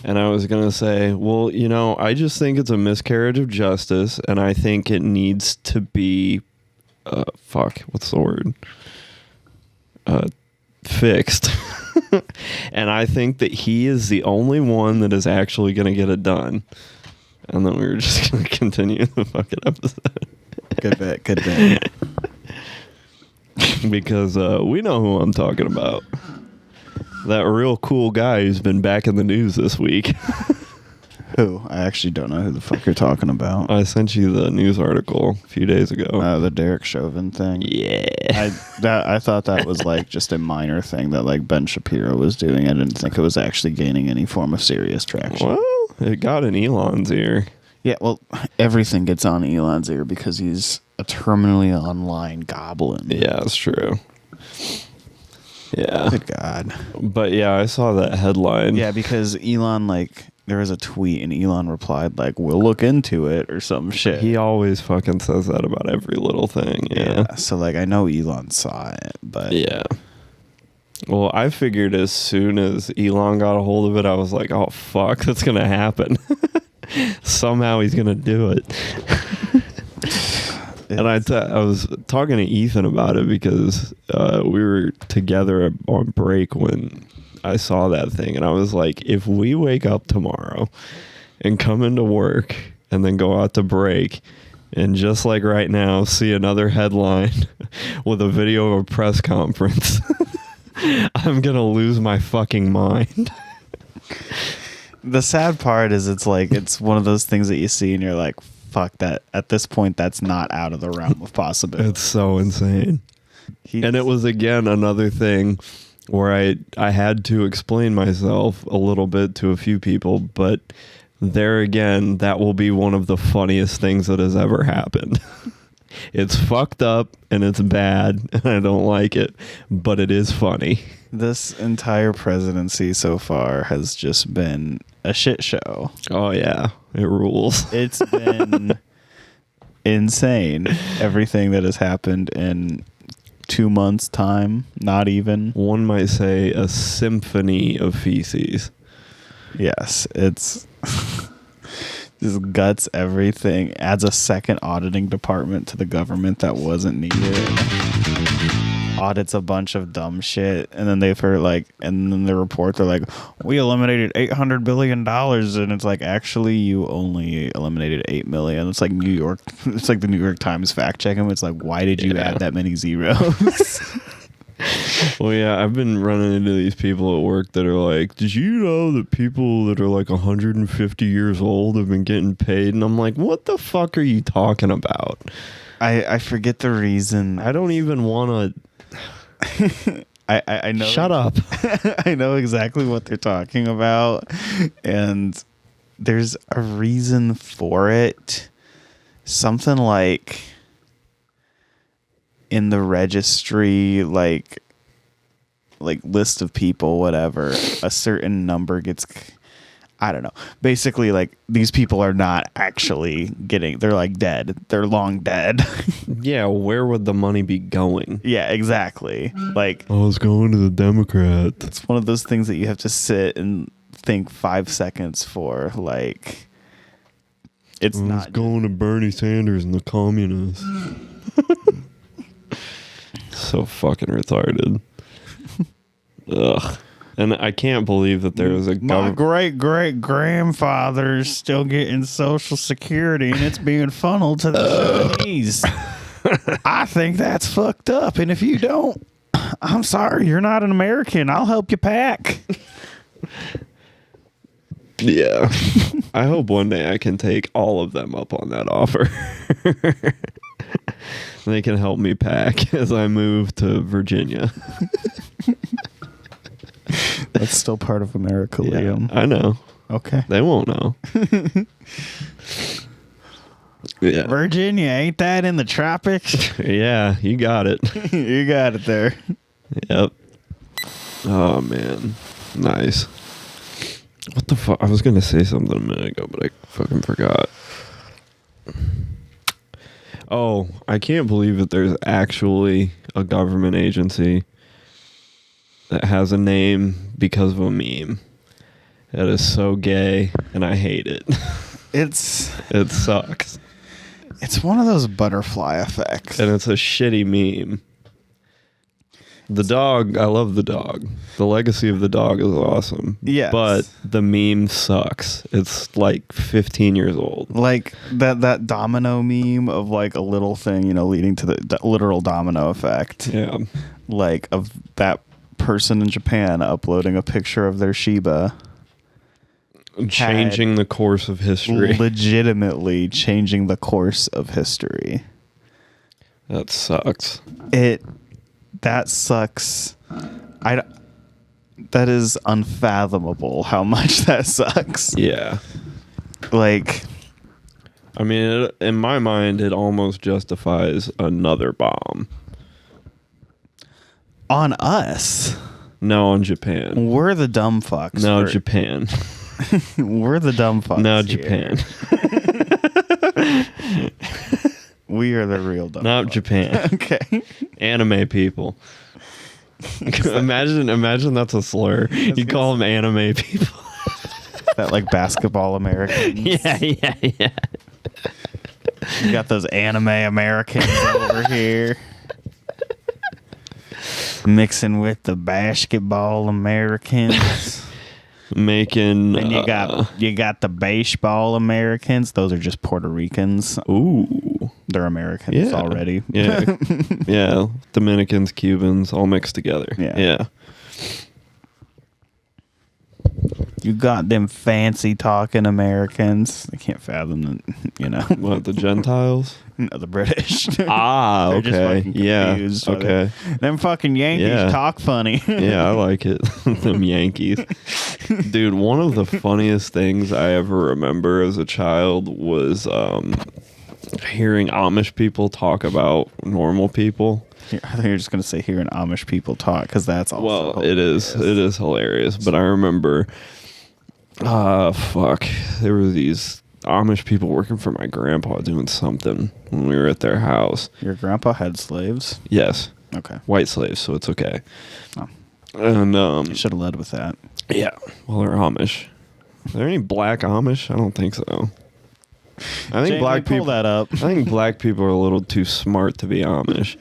And I was going to say, well, you know, I just think it's a miscarriage of justice. And I think it needs to be, what's the word? Fixed. And I think that he is the only one that is actually going to get it done. And then we were just going to continue the fucking episode. Good bet. Good bet. Because we know who I'm talking about. That real cool guy who's been back in the news this week. Who? I actually don't know who the fuck you're talking about. I sent you the news article a few days ago. The Derek Chauvin thing. Yeah. I thought that was like just a minor thing that like Ben Shapiro was doing. I didn't think it was actually gaining any form of serious traction. Well, it got in Elon's ear. Yeah, well, everything gets on Elon's ear because he's a terminally online goblin. Yeah, that's true. Yeah. Good God. But yeah, I saw that headline. Yeah, because Elon, like, there was a tweet and Elon replied, like, we'll look into it or some shit. He always fucking says that about every little thing. Yeah. So, like, I know Elon saw it, but. Yeah. Well, I figured as soon as Elon got a hold of it, I was like, oh, fuck, that's going to happen. Somehow he's going to do it. And I was talking to Ethan about it because we were together on break when I saw that thing. And I was like, if we wake up tomorrow and come into work and then go out to break and just like right now see another headline with a video of a press conference, I'm going to lose my fucking mind. The sad part is it's like, it's one of those things that you see and you're like, fuck that. At this point, that's not out of the realm of possibility. It's so insane. And it was, again, another thing where I had to explain myself a little bit to a few people, but there again, that will be one of the funniest things that has ever happened. It's fucked up and it's bad and I don't like it, but it is funny. This entire presidency so far has just been a shit show. Oh, yeah. It rules. It's been insane. Everything that has happened in 2 months' time, not even. One might say a symphony of feces. Yes, it's just guts everything, adds a second auditing department to the government that wasn't needed. Audits a bunch of dumb shit, and then they've heard like, and then the report they're like, we eliminated $800 billion, and it's like, actually you only eliminated 8 million. It's like New York, it's like the New York Times fact check him. It's like, why did you add that many zeros? Well, yeah, I've been running into these people at work that are like, did you know that people that are like 150 years old have been getting paid? And I'm like, what the fuck are you talking about? I forget the reason. I don't even want to. I know. Shut up. I know exactly what they're talking about, and there's a reason for it. Something like in the registry, like list of people, whatever, a certain number gets, I don't know. Basically, like, these people are not actually getting, they're like dead. They're long dead. Yeah, where would the money be going? Yeah, exactly. Like, I was going to the Democrats. it's one of those things that you have to sit and think 5 seconds for. Like, it's not going to Bernie Sanders and the communists. So fucking retarded. Ugh. And I can't believe that there was a my great-great-grandfather's still getting Social Security and it's being funneled to the Chinese. I think that's fucked up. And if you don't, I'm sorry, you're not an American. I'll help you pack. Yeah. I hope one day I can take all of them up on that offer. They can help me pack as I move to Virginia. That's still part of America, Liam. I know. Okay. They won't know. Yeah. Virginia, ain't that in the tropics? Yeah, you got it. You got it there. Yep. Oh, man. Nice. What the fuck? I was gonna say something a minute ago, but I fucking forgot. Oh, I can't believe that there's actually a government agency that has a name because of a meme. That is so gay, and I hate it. It sucks. It's one of those butterfly effects. And it's a shitty meme. The dog, I love the dog. The legacy of the dog is awesome. Yes. But the meme sucks. It's like 15 years old. Like that domino meme of like a little thing, leading to the literal domino effect. Yeah. Like of that person in Japan uploading a picture of their Shiba. Changing the course of history. Legitimately changing the course of history. That sucks. That sucks. That is unfathomable how much that sucks. Yeah. Like, I mean, in my mind, it almost justifies another bomb. On us. No, on Japan. We're the dumb fucks. No, Japan. We're the dumb fucks. No, here. Japan. We are the real dumb Not fucks. Japan. Okay. Anime people. Imagine that's a slur. You call them anime people. That like basketball Americans. Yeah. You got those anime Americans over here. Mixing with the basketball Americans. Making. And you got the baseball Americans. Those are just Puerto Ricans. Ooh. They're Americans already. Yeah. Yeah. Dominicans, Cubans, all mixed together. Yeah. You got them fancy talking Americans. I can't fathom that, What, the Gentiles? No, the British. Ah, They're just okay. fucking Yeah. confused by Okay. them fucking Yankees talk funny. Yeah, I like it. Them Yankees. Dude, one of the funniest things I ever remember as a child was hearing Amish people talk about normal people. I think you're just gonna say hearing Amish people talk because that's also hilarious. It is hilarious. But I remember, there were these Amish people working for my grandpa doing something when we were at their house. Your grandpa had slaves? Yes, Okay. white slaves, so it's okay. Oh. And You should have led with that. yeah, well, they're Amish. Are there any black Amish? I don't think so. I think black people. Pull that up. I think black people are a little too smart to be Amish.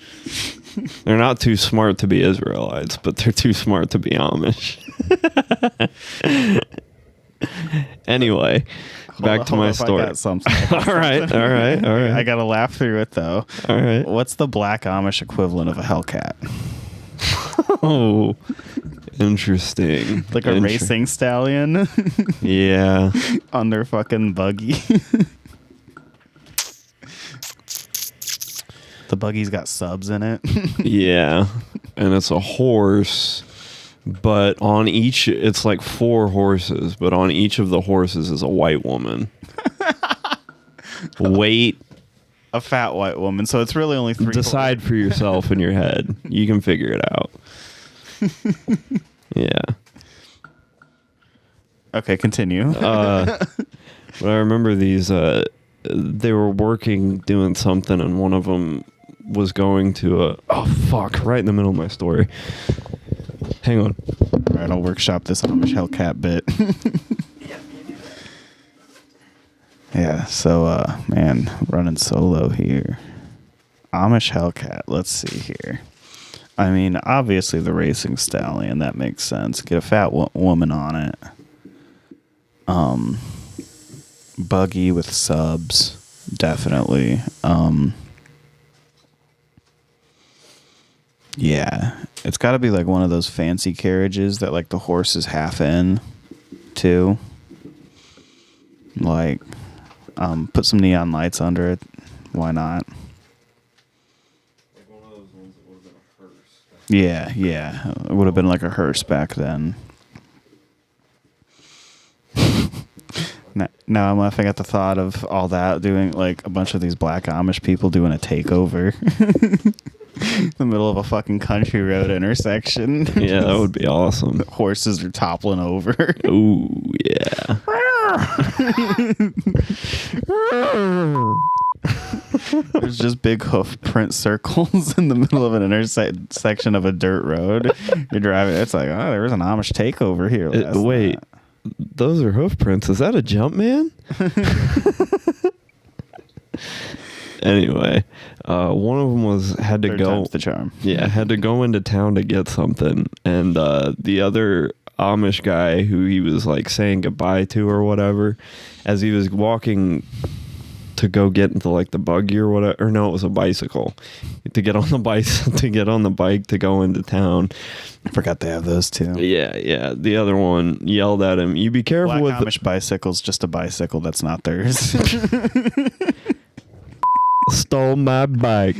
They're not too smart to be Israelites, but they're too smart to be Amish. Anyway, back to my story. I got something. All right. I gotta laugh through it though. All right. What's the black Amish equivalent of a Hellcat? Oh, interesting. Like a racing stallion Yeah. on their fucking buggy. The buggy's got subs in it. Yeah. And it's a horse, but on each, it's like 4 horses, but on each of the horses is a white woman. Weight. A fat white woman. So it's really only 3. Decide for yourself in your head. You can figure it out. Yeah. Okay, continue. But I remember these, they were working doing something, and one of them was going to right in the middle of my story. Hang on. All right, I'll workshop this Amish Hellcat bit. Yeah, so, man, running solo here. Amish Hellcat, let's see here. I mean, obviously the racing stallion, that makes sense. Get a fat woman on it. Buggy with subs, definitely. Yeah, it's got to be like one of those fancy carriages that like the horse is half in, too. Like, put some neon lights under it. Why not? Like one of those ones that would have been a hearse. Yeah. It would have been like a hearse back then. Now I'm laughing at the thought of all that, doing like a bunch of these black Amish people doing a takeover. In the middle of a fucking country road intersection. Yeah, that would be awesome. Horses are toppling over. Ooh, yeah. There's just big hoof print circles in the middle of an intersection of a dirt road. You're driving. It's like, oh, there was an Amish takeover here. Wait, those are hoof prints. Is that a jump man? Anyway, one of them had to Third go. time's the charm. Yeah, had to go into town to get something, and the other Amish guy who he was like saying goodbye to or whatever, as he was walking to go get into like the buggy or whatever, or no, it was a bicycle, to get on the bike to go into town. I forgot they have those too. Yeah. The other one yelled at him, "You be careful Black with Amish bicycle's just a bicycle that's not theirs." Stole my bike.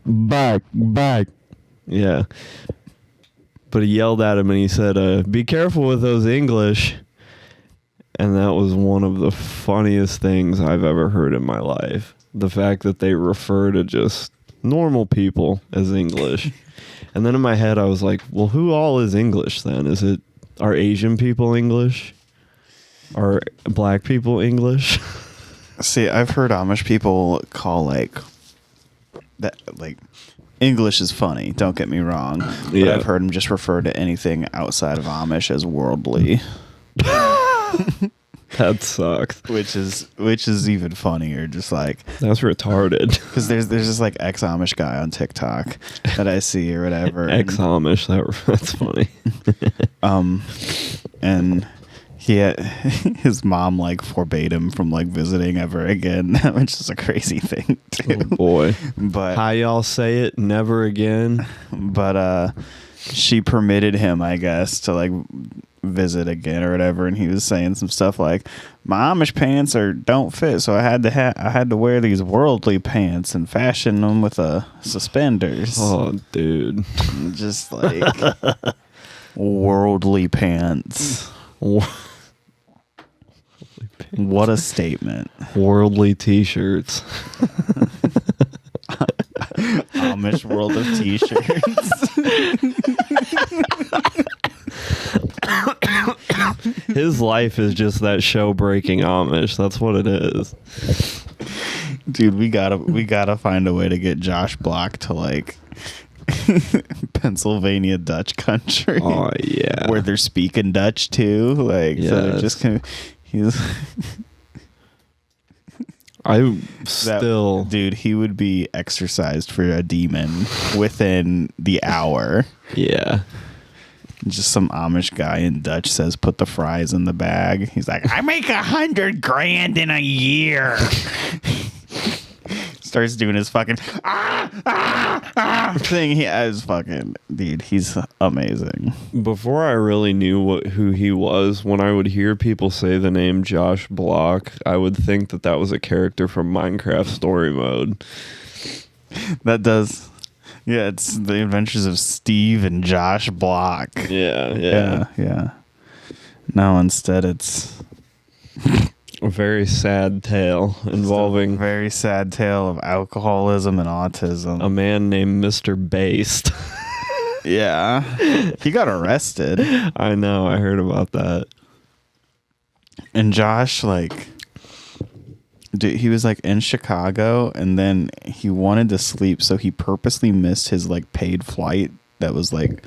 Bike. Yeah. But he yelled at him and he said, be careful with those English. And that was one of the funniest things I've ever heard in my life. The fact that they refer to just normal people as English. And then in my head I was like, well, who all is English then? Are Asian people English? Are black people English? See, I've heard Amish people call like English is funny. Don't get me wrong, but Yeah. I've heard them just refer to anything outside of Amish as worldly, That sucks. which is even funnier. Just like That's retarded. because there's this like ex-Amish guy on TikTok that I see or whatever, Ex-Amish. That's funny. and he had, his mom like forbade him from like visiting ever again, which is a crazy thing too. Oh boy. But How y'all say it? Never again. but she permitted him, I guess, to like visit again or whatever, and he was saying some stuff like, my Amish pants don't fit, so I had to wear these worldly pants and fashion them with suspenders. Oh, dude. Just like worldly pants. What a statement. Worldly t-shirts. Amish world of t-shirts. His life is just that show Breaking Amish. That's what it is. Dude, we gotta find a way to get Josh Block to like Pennsylvania Dutch country. Oh, yeah. Where they're speaking Dutch too. Like, so they're Yes. just he's dude, he would be exercised for a demon within the hour. Yeah. Just some Amish guy in Dutch says, put the fries in the bag. He's like, I make $100,000 in a year. Starts doing his fucking thing. He has fucking, dude, he's amazing. Before I really knew who he was, when I would hear people say the name Josh Block, I would think that was a character from Minecraft Story Mode. That does. Yeah, it's the adventures of Steve and Josh Block. Yeah. No, instead it's A very sad tale involving very sad tale of alcoholism and autism. a man named Mr. Based. Yeah. He got arrested. I know, I heard about that. And Josh, like, dude, he was like in Chicago and then he wanted to sleep, so he purposely missed his like paid flight that was like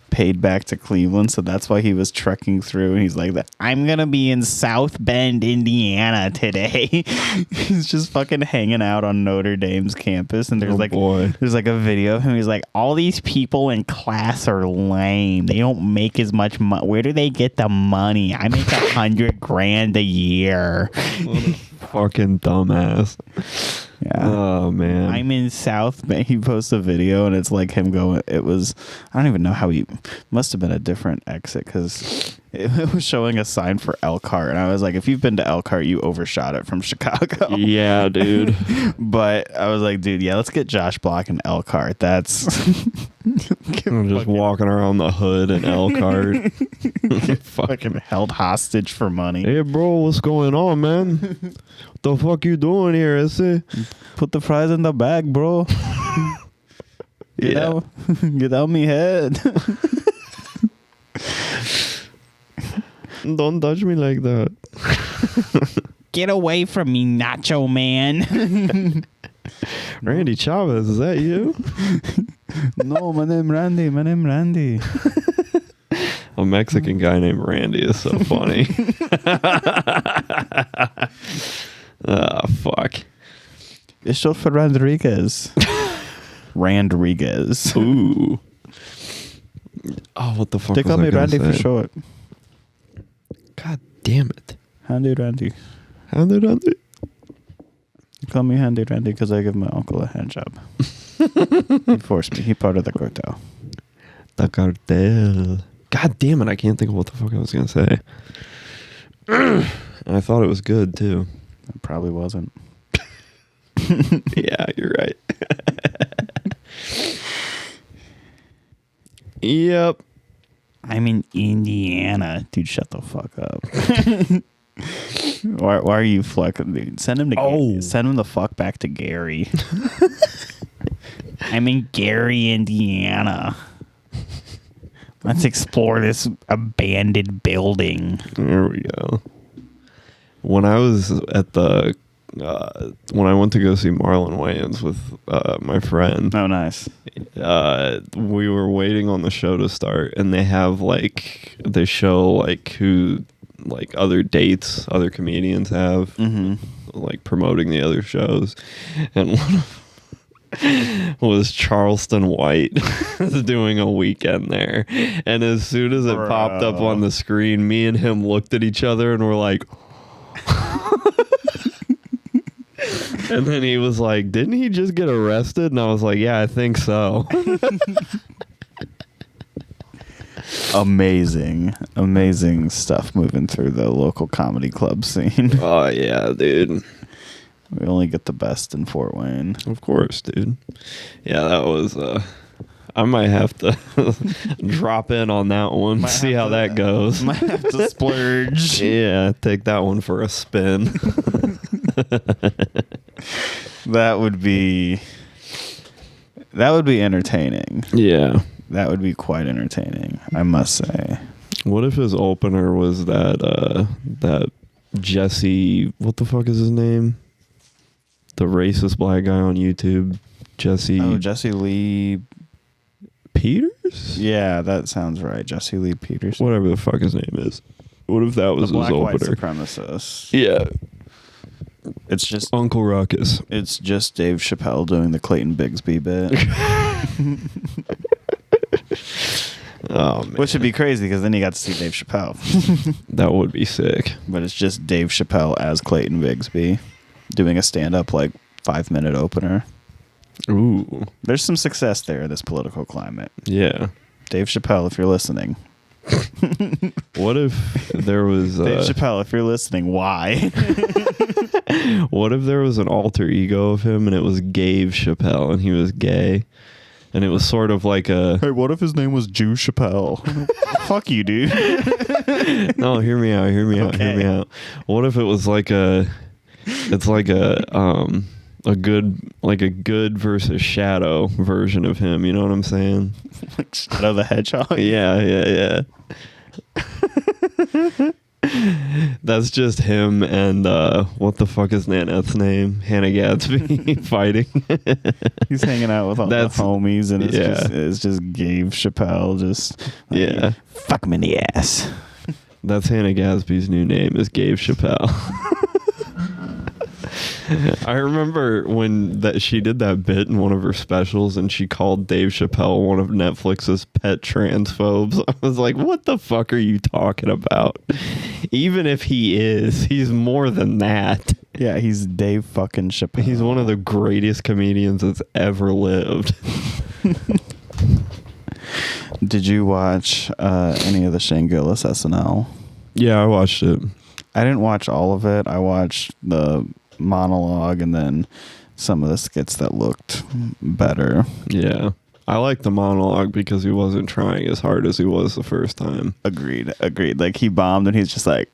paid back to Cleveland. So that's why he was trekking through, and he's like, I'm gonna be in South Bend, Indiana today. He's just fucking hanging out on Notre Dame's campus, and there's there's like a video of him. He's like, all these people in class are lame. They don't make as much money. Where do they get the money? I make $100,000 a year. What a fucking dumbass. Yeah. Oh man. I'm in South Bend. He posts a video and it's like him going, I don't even know how he must have been a different exit, because it was showing a sign for Elkhart, and I was like, if you've been to Elkhart, you overshot it from Chicago. Yeah, dude. But I was like, dude, yeah, let's get Josh Block in Elkhart. That's I'm just walking around the hood in Elkhart. fucking held hostage for money. Hey bro, what's going on, man? What the fuck you doing here, is it? Put the fries in the bag, bro. Get out me head. Don't touch me like that. Get away from me, Nacho Man. Randy Chavez, is that you? No, my name Randy. A Mexican guy named Randy is so funny. Ah, fuck. It's short for Rodriguez. Randriguez. Ooh. Oh, what the fuck They was call I me gonna Randy for say? short. God damn it. Handy Randy. Handy Randy. They call me Handy Randy because I give my uncle a hand job. He forced me. He part of the cartel. The cartel. God damn it, I can't think of what the fuck I was gonna say. And I thought it was good too. It probably wasn't. Yeah, you're right. Yep. I'm in Indiana. Dude, shut the fuck up. why are you fucking, dude? Send him to send him the fuck back to Gary. I'm in Gary, Indiana. Let's explore this abandoned building. There we go. When I was at the when I went to go see Marlon Wayans with my friend, Oh, nice. we were waiting on the show to start, and they have like they show like who like other dates other comedians have, like promoting the other shows, and one of was Charleston White doing a weekend there, and as soon as it popped up on the screen, me and him looked at each other and were like. And then he was like, didn't he just get arrested? And I was like, yeah, I think so. Amazing stuff moving through the local comedy club scene. Oh, yeah, dude. We only get the best in Fort Wayne. Of course, dude. Yeah, that was, I might have to drop in on that one, see how that goes. Might have to splurge. Yeah, take that one for a spin. That would be entertaining. Yeah. That would be quite entertaining, I must say. What if his opener was that Jesse, what the fuck is his name? The racist black guy on YouTube, Jesse. Oh, Jesse Lee Peters? Yeah, that sounds right. Jesse Lee Peters. Whatever the fuck his name is. What if that was the his black white opener? supremacist. Yeah. It's just Uncle Ruckus. It's just Dave Chappelle doing the Clayton Bigsby bit. Oh, man. Which would be crazy because then you got to see Dave Chappelle. That would be sick. But it's just Dave Chappelle as Clayton Bigsby doing a stand-up like 5-minute opener. Ooh. There's some success there in this political climate. Yeah. Dave Chappelle, if you're listening. What if there was Dave Chappelle, if you're listening, why? What if there was an alter ego of him and it was Gave Chappelle and he was gay? And it was sort of like a... Hey, what if his name was Jew Chappelle? Fuck you, dude. No, hear me out. What if it was like a... It's like a good versus Shadow version of him, you know what I'm saying? Like Shadow the Hedgehog? Yeah. That's just him and what the fuck is Nanette's name? Hannah Gadsby fighting. He's hanging out with all the homies, and it's just Dave Chappelle just like, fuck him in the ass. That's Hannah Gadsby's new name is Dave Chappelle. I remember when she did that bit in one of her specials and she called Dave Chappelle one of Netflix's pet transphobes. I was like, what the fuck are you talking about? Even if he is, he's more than that. Yeah, he's Dave fucking Chappelle. He's one of the greatest comedians that's ever lived. Did you watch any of the Shane Gillis SNL? Yeah, I watched it. I didn't watch all of it. I watched the monologue and then some of the skits that looked better. Yeah. I like the monologue because he wasn't trying as hard as he was the first time. Agreed. Like he bombed and he's just like,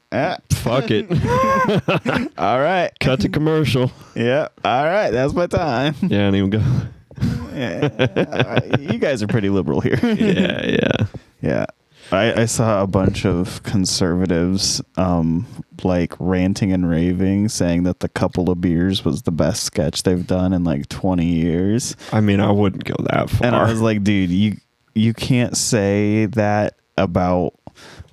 fuck it. All right. Cut to commercial. Yeah. All right. That's my time. Yeah, and he would go. Yeah. You guys are pretty liberal here. Yeah. Yeah. I saw a bunch of conservatives like ranting and raving, saying that the Couple of Beers was the best sketch they've done in like 20 years. I mean, I wouldn't go that far. And I was like, dude, you can't say that about,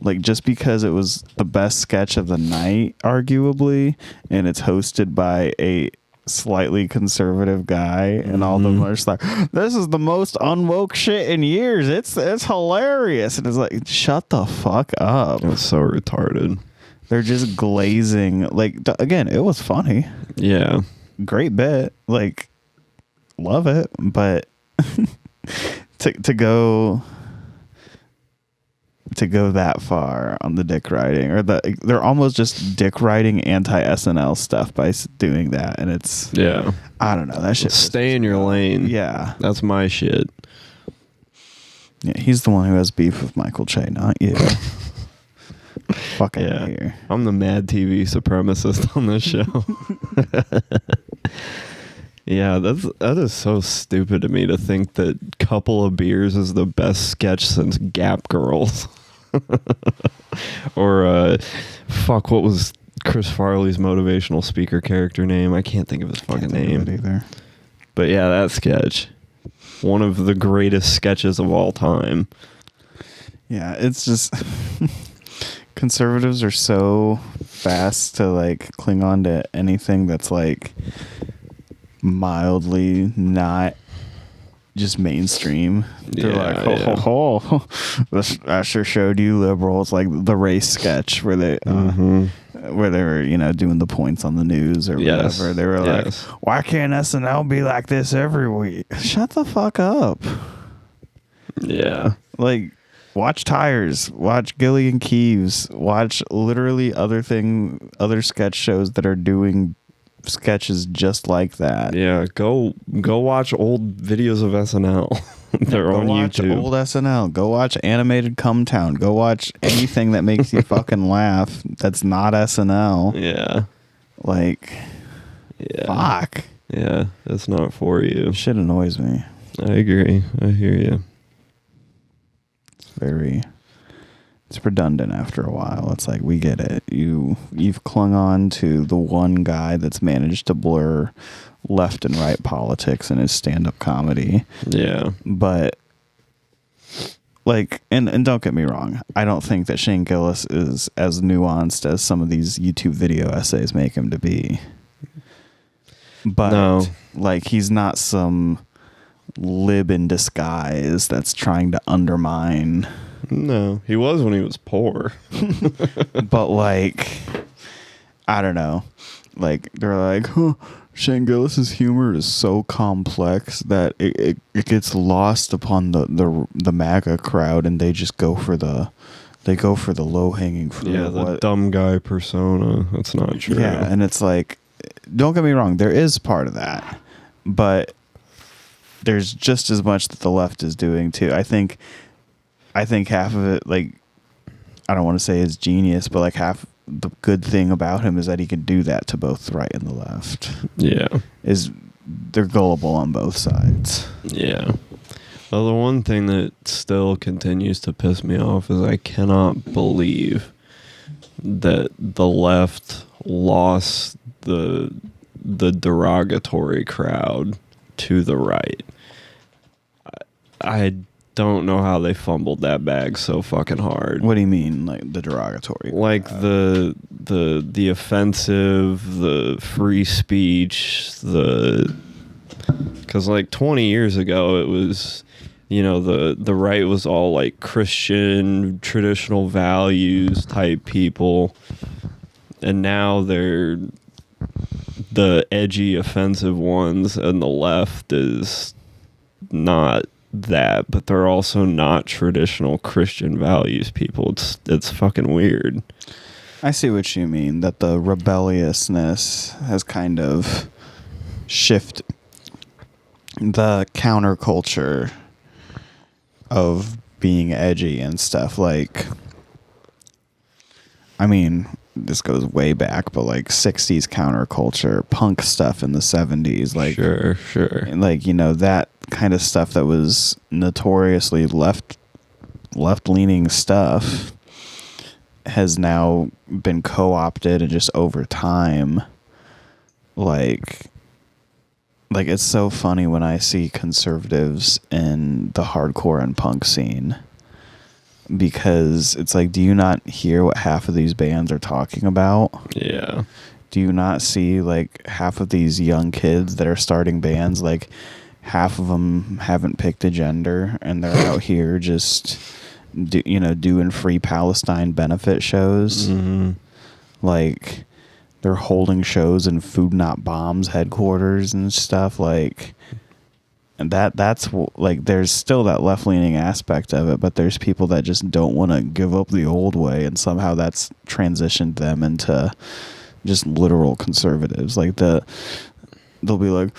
like, just because it was the best sketch of the night, arguably, and it's hosted by a slightly conservative guy, and all of them are just like, this is the most unwoke shit in years. It's hilarious. And it's like, shut the fuck up. It's so retarded. They're just glazing. Like, again, it was funny. Yeah. Great bit. Like, love it. But to go that far on the dick riding, or they're almost just dick riding anti SNL stuff by doing that, and it's I don't know, that shit. Stay in your lane. Yeah, that's my shit. Yeah, he's the one who has beef with Michael Che, not you. Fucking here. I'm the mad TV supremacist on this show. Yeah, that is so stupid to me to think that Couple of Beers is the best sketch since Gap Girls. Or fuck, what was Chris Farley's motivational speaker character name? I can't think of his fucking name either. But yeah, that sketch, one of the greatest sketches of all time. Yeah, it's just conservatives are so fast to like cling on to anything that's like mildly not just mainstream. They're like, I sure showed you liberals, like the race sketch where they where they were, you know, doing the points on the news or whatever. They were like, why can't SNL be like this every week? Shut the fuck up. Yeah. Like, watch Tires, watch Gillian Keeves, watch literally other sketch shows that are doing sketches just like that. Yeah, go watch old videos of SNL. They're on YouTube. Old SNL. Go watch Animated Come Town. Go watch anything that makes you fucking laugh that's not SNL. Yeah. Like, fuck. Yeah, that's not for you. Shit annoys me. I agree. I hear you. It's redundant after a while. It's like, we get it. You've clung on to the one guy that's managed to blur left and right politics in his stand-up comedy. Yeah. But like, and don't get me wrong, I don't think that Shane Gillis is as nuanced as some of these YouTube video essays make him to be. But no. Like, he's not some lib in disguise that's trying to undermine. No, he was when he was poor. But like, I don't know. Like, they're like, Shane Gillis's humor is so complex that it gets lost upon the MAGA crowd, and they just go for the low hanging fruit. Yeah, the dumb guy persona. That's not true. Yeah, and it's like, don't get me wrong, there is part of that, but there's just as much that the left is doing too. I think half of it, like, I don't want to say is genius, but like half the good thing about him is that he can do that to both the right and the left. Yeah. They're gullible on both sides. Yeah. Well, the one thing that still continues to piss me off is I cannot believe that the left lost the derogatory crowd to the right. I don't know how they fumbled that bag so fucking hard. What do you mean, like the derogatory? Like the offensive, the free speech, because like 20 years ago it was, you know, the right was all like Christian traditional values type people, and now they're the edgy offensive ones, and the left is not that, but they're also not traditional Christian values people. It's fucking weird. I see what you mean, that the rebelliousness has kind of shifted the counterculture of being edgy and stuff. Like, I mean, this goes way back, but like 60s counterculture, punk stuff in the 70s, like sure, like, you know, that kind of stuff that was notoriously left left-leaning stuff has now been co-opted, and just over time, like it's so funny when I see conservatives in the hardcore and punk scene, because it's like, do you not hear what half of these bands are talking about? Yeah. Do you not see like half of these young kids that are starting bands, like half of them haven't picked a gender and they're out here just doing free Palestine benefit shows. Mm-hmm. Like they're holding shows in Food Not Bombs headquarters and stuff, like, and that's like, there's still that left-leaning aspect of it, but there's people that just don't want to give up the old way, and somehow that's transitioned them into just literal conservatives. Like they'll be like,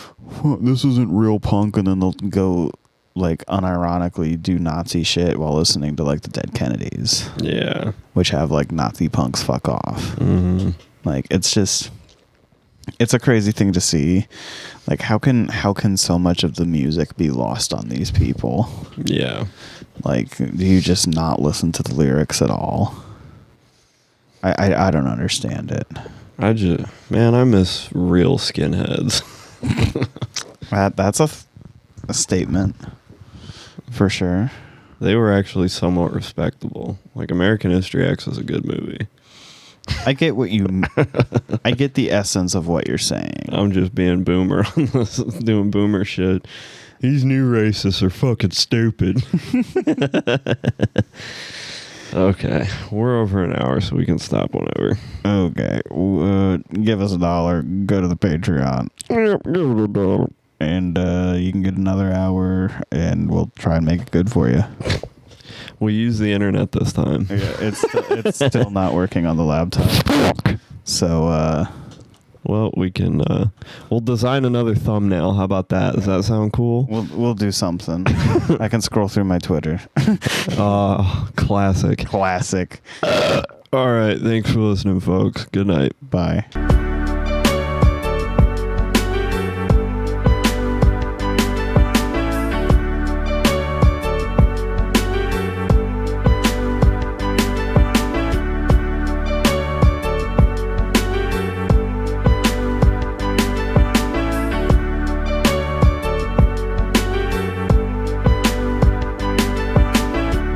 this isn't real punk, and then they'll go like unironically do Nazi shit while listening to like the Dead Kennedys. Yeah. Which have like Nazi punks fuck off. Mm-hmm. Like it's a crazy thing to see. Like how can so much of the music be lost on these people? Yeah. Like, do you just not listen to the lyrics at all? I don't understand it. I miss real skinheads. That's a statement for sure. They were actually somewhat respectable. Like American History X is a good movie. I get I get the essence of what you're saying. I'm just being boomer on this, doing boomer shit. These new racists are fucking stupid. Okay, we're over an hour, so we can stop whenever. Okay, give us $1. Go to the Patreon. And you can get another hour, and we'll try and make it good for you. We'll use the internet this time. Yeah, it's still not working on the laptop. So, well, we can. We'll design another thumbnail. How about that? Does that sound cool? We'll do something. I can scroll through my Twitter. Classic. Classic. All right. Thanks for listening, folks. Good night. Bye.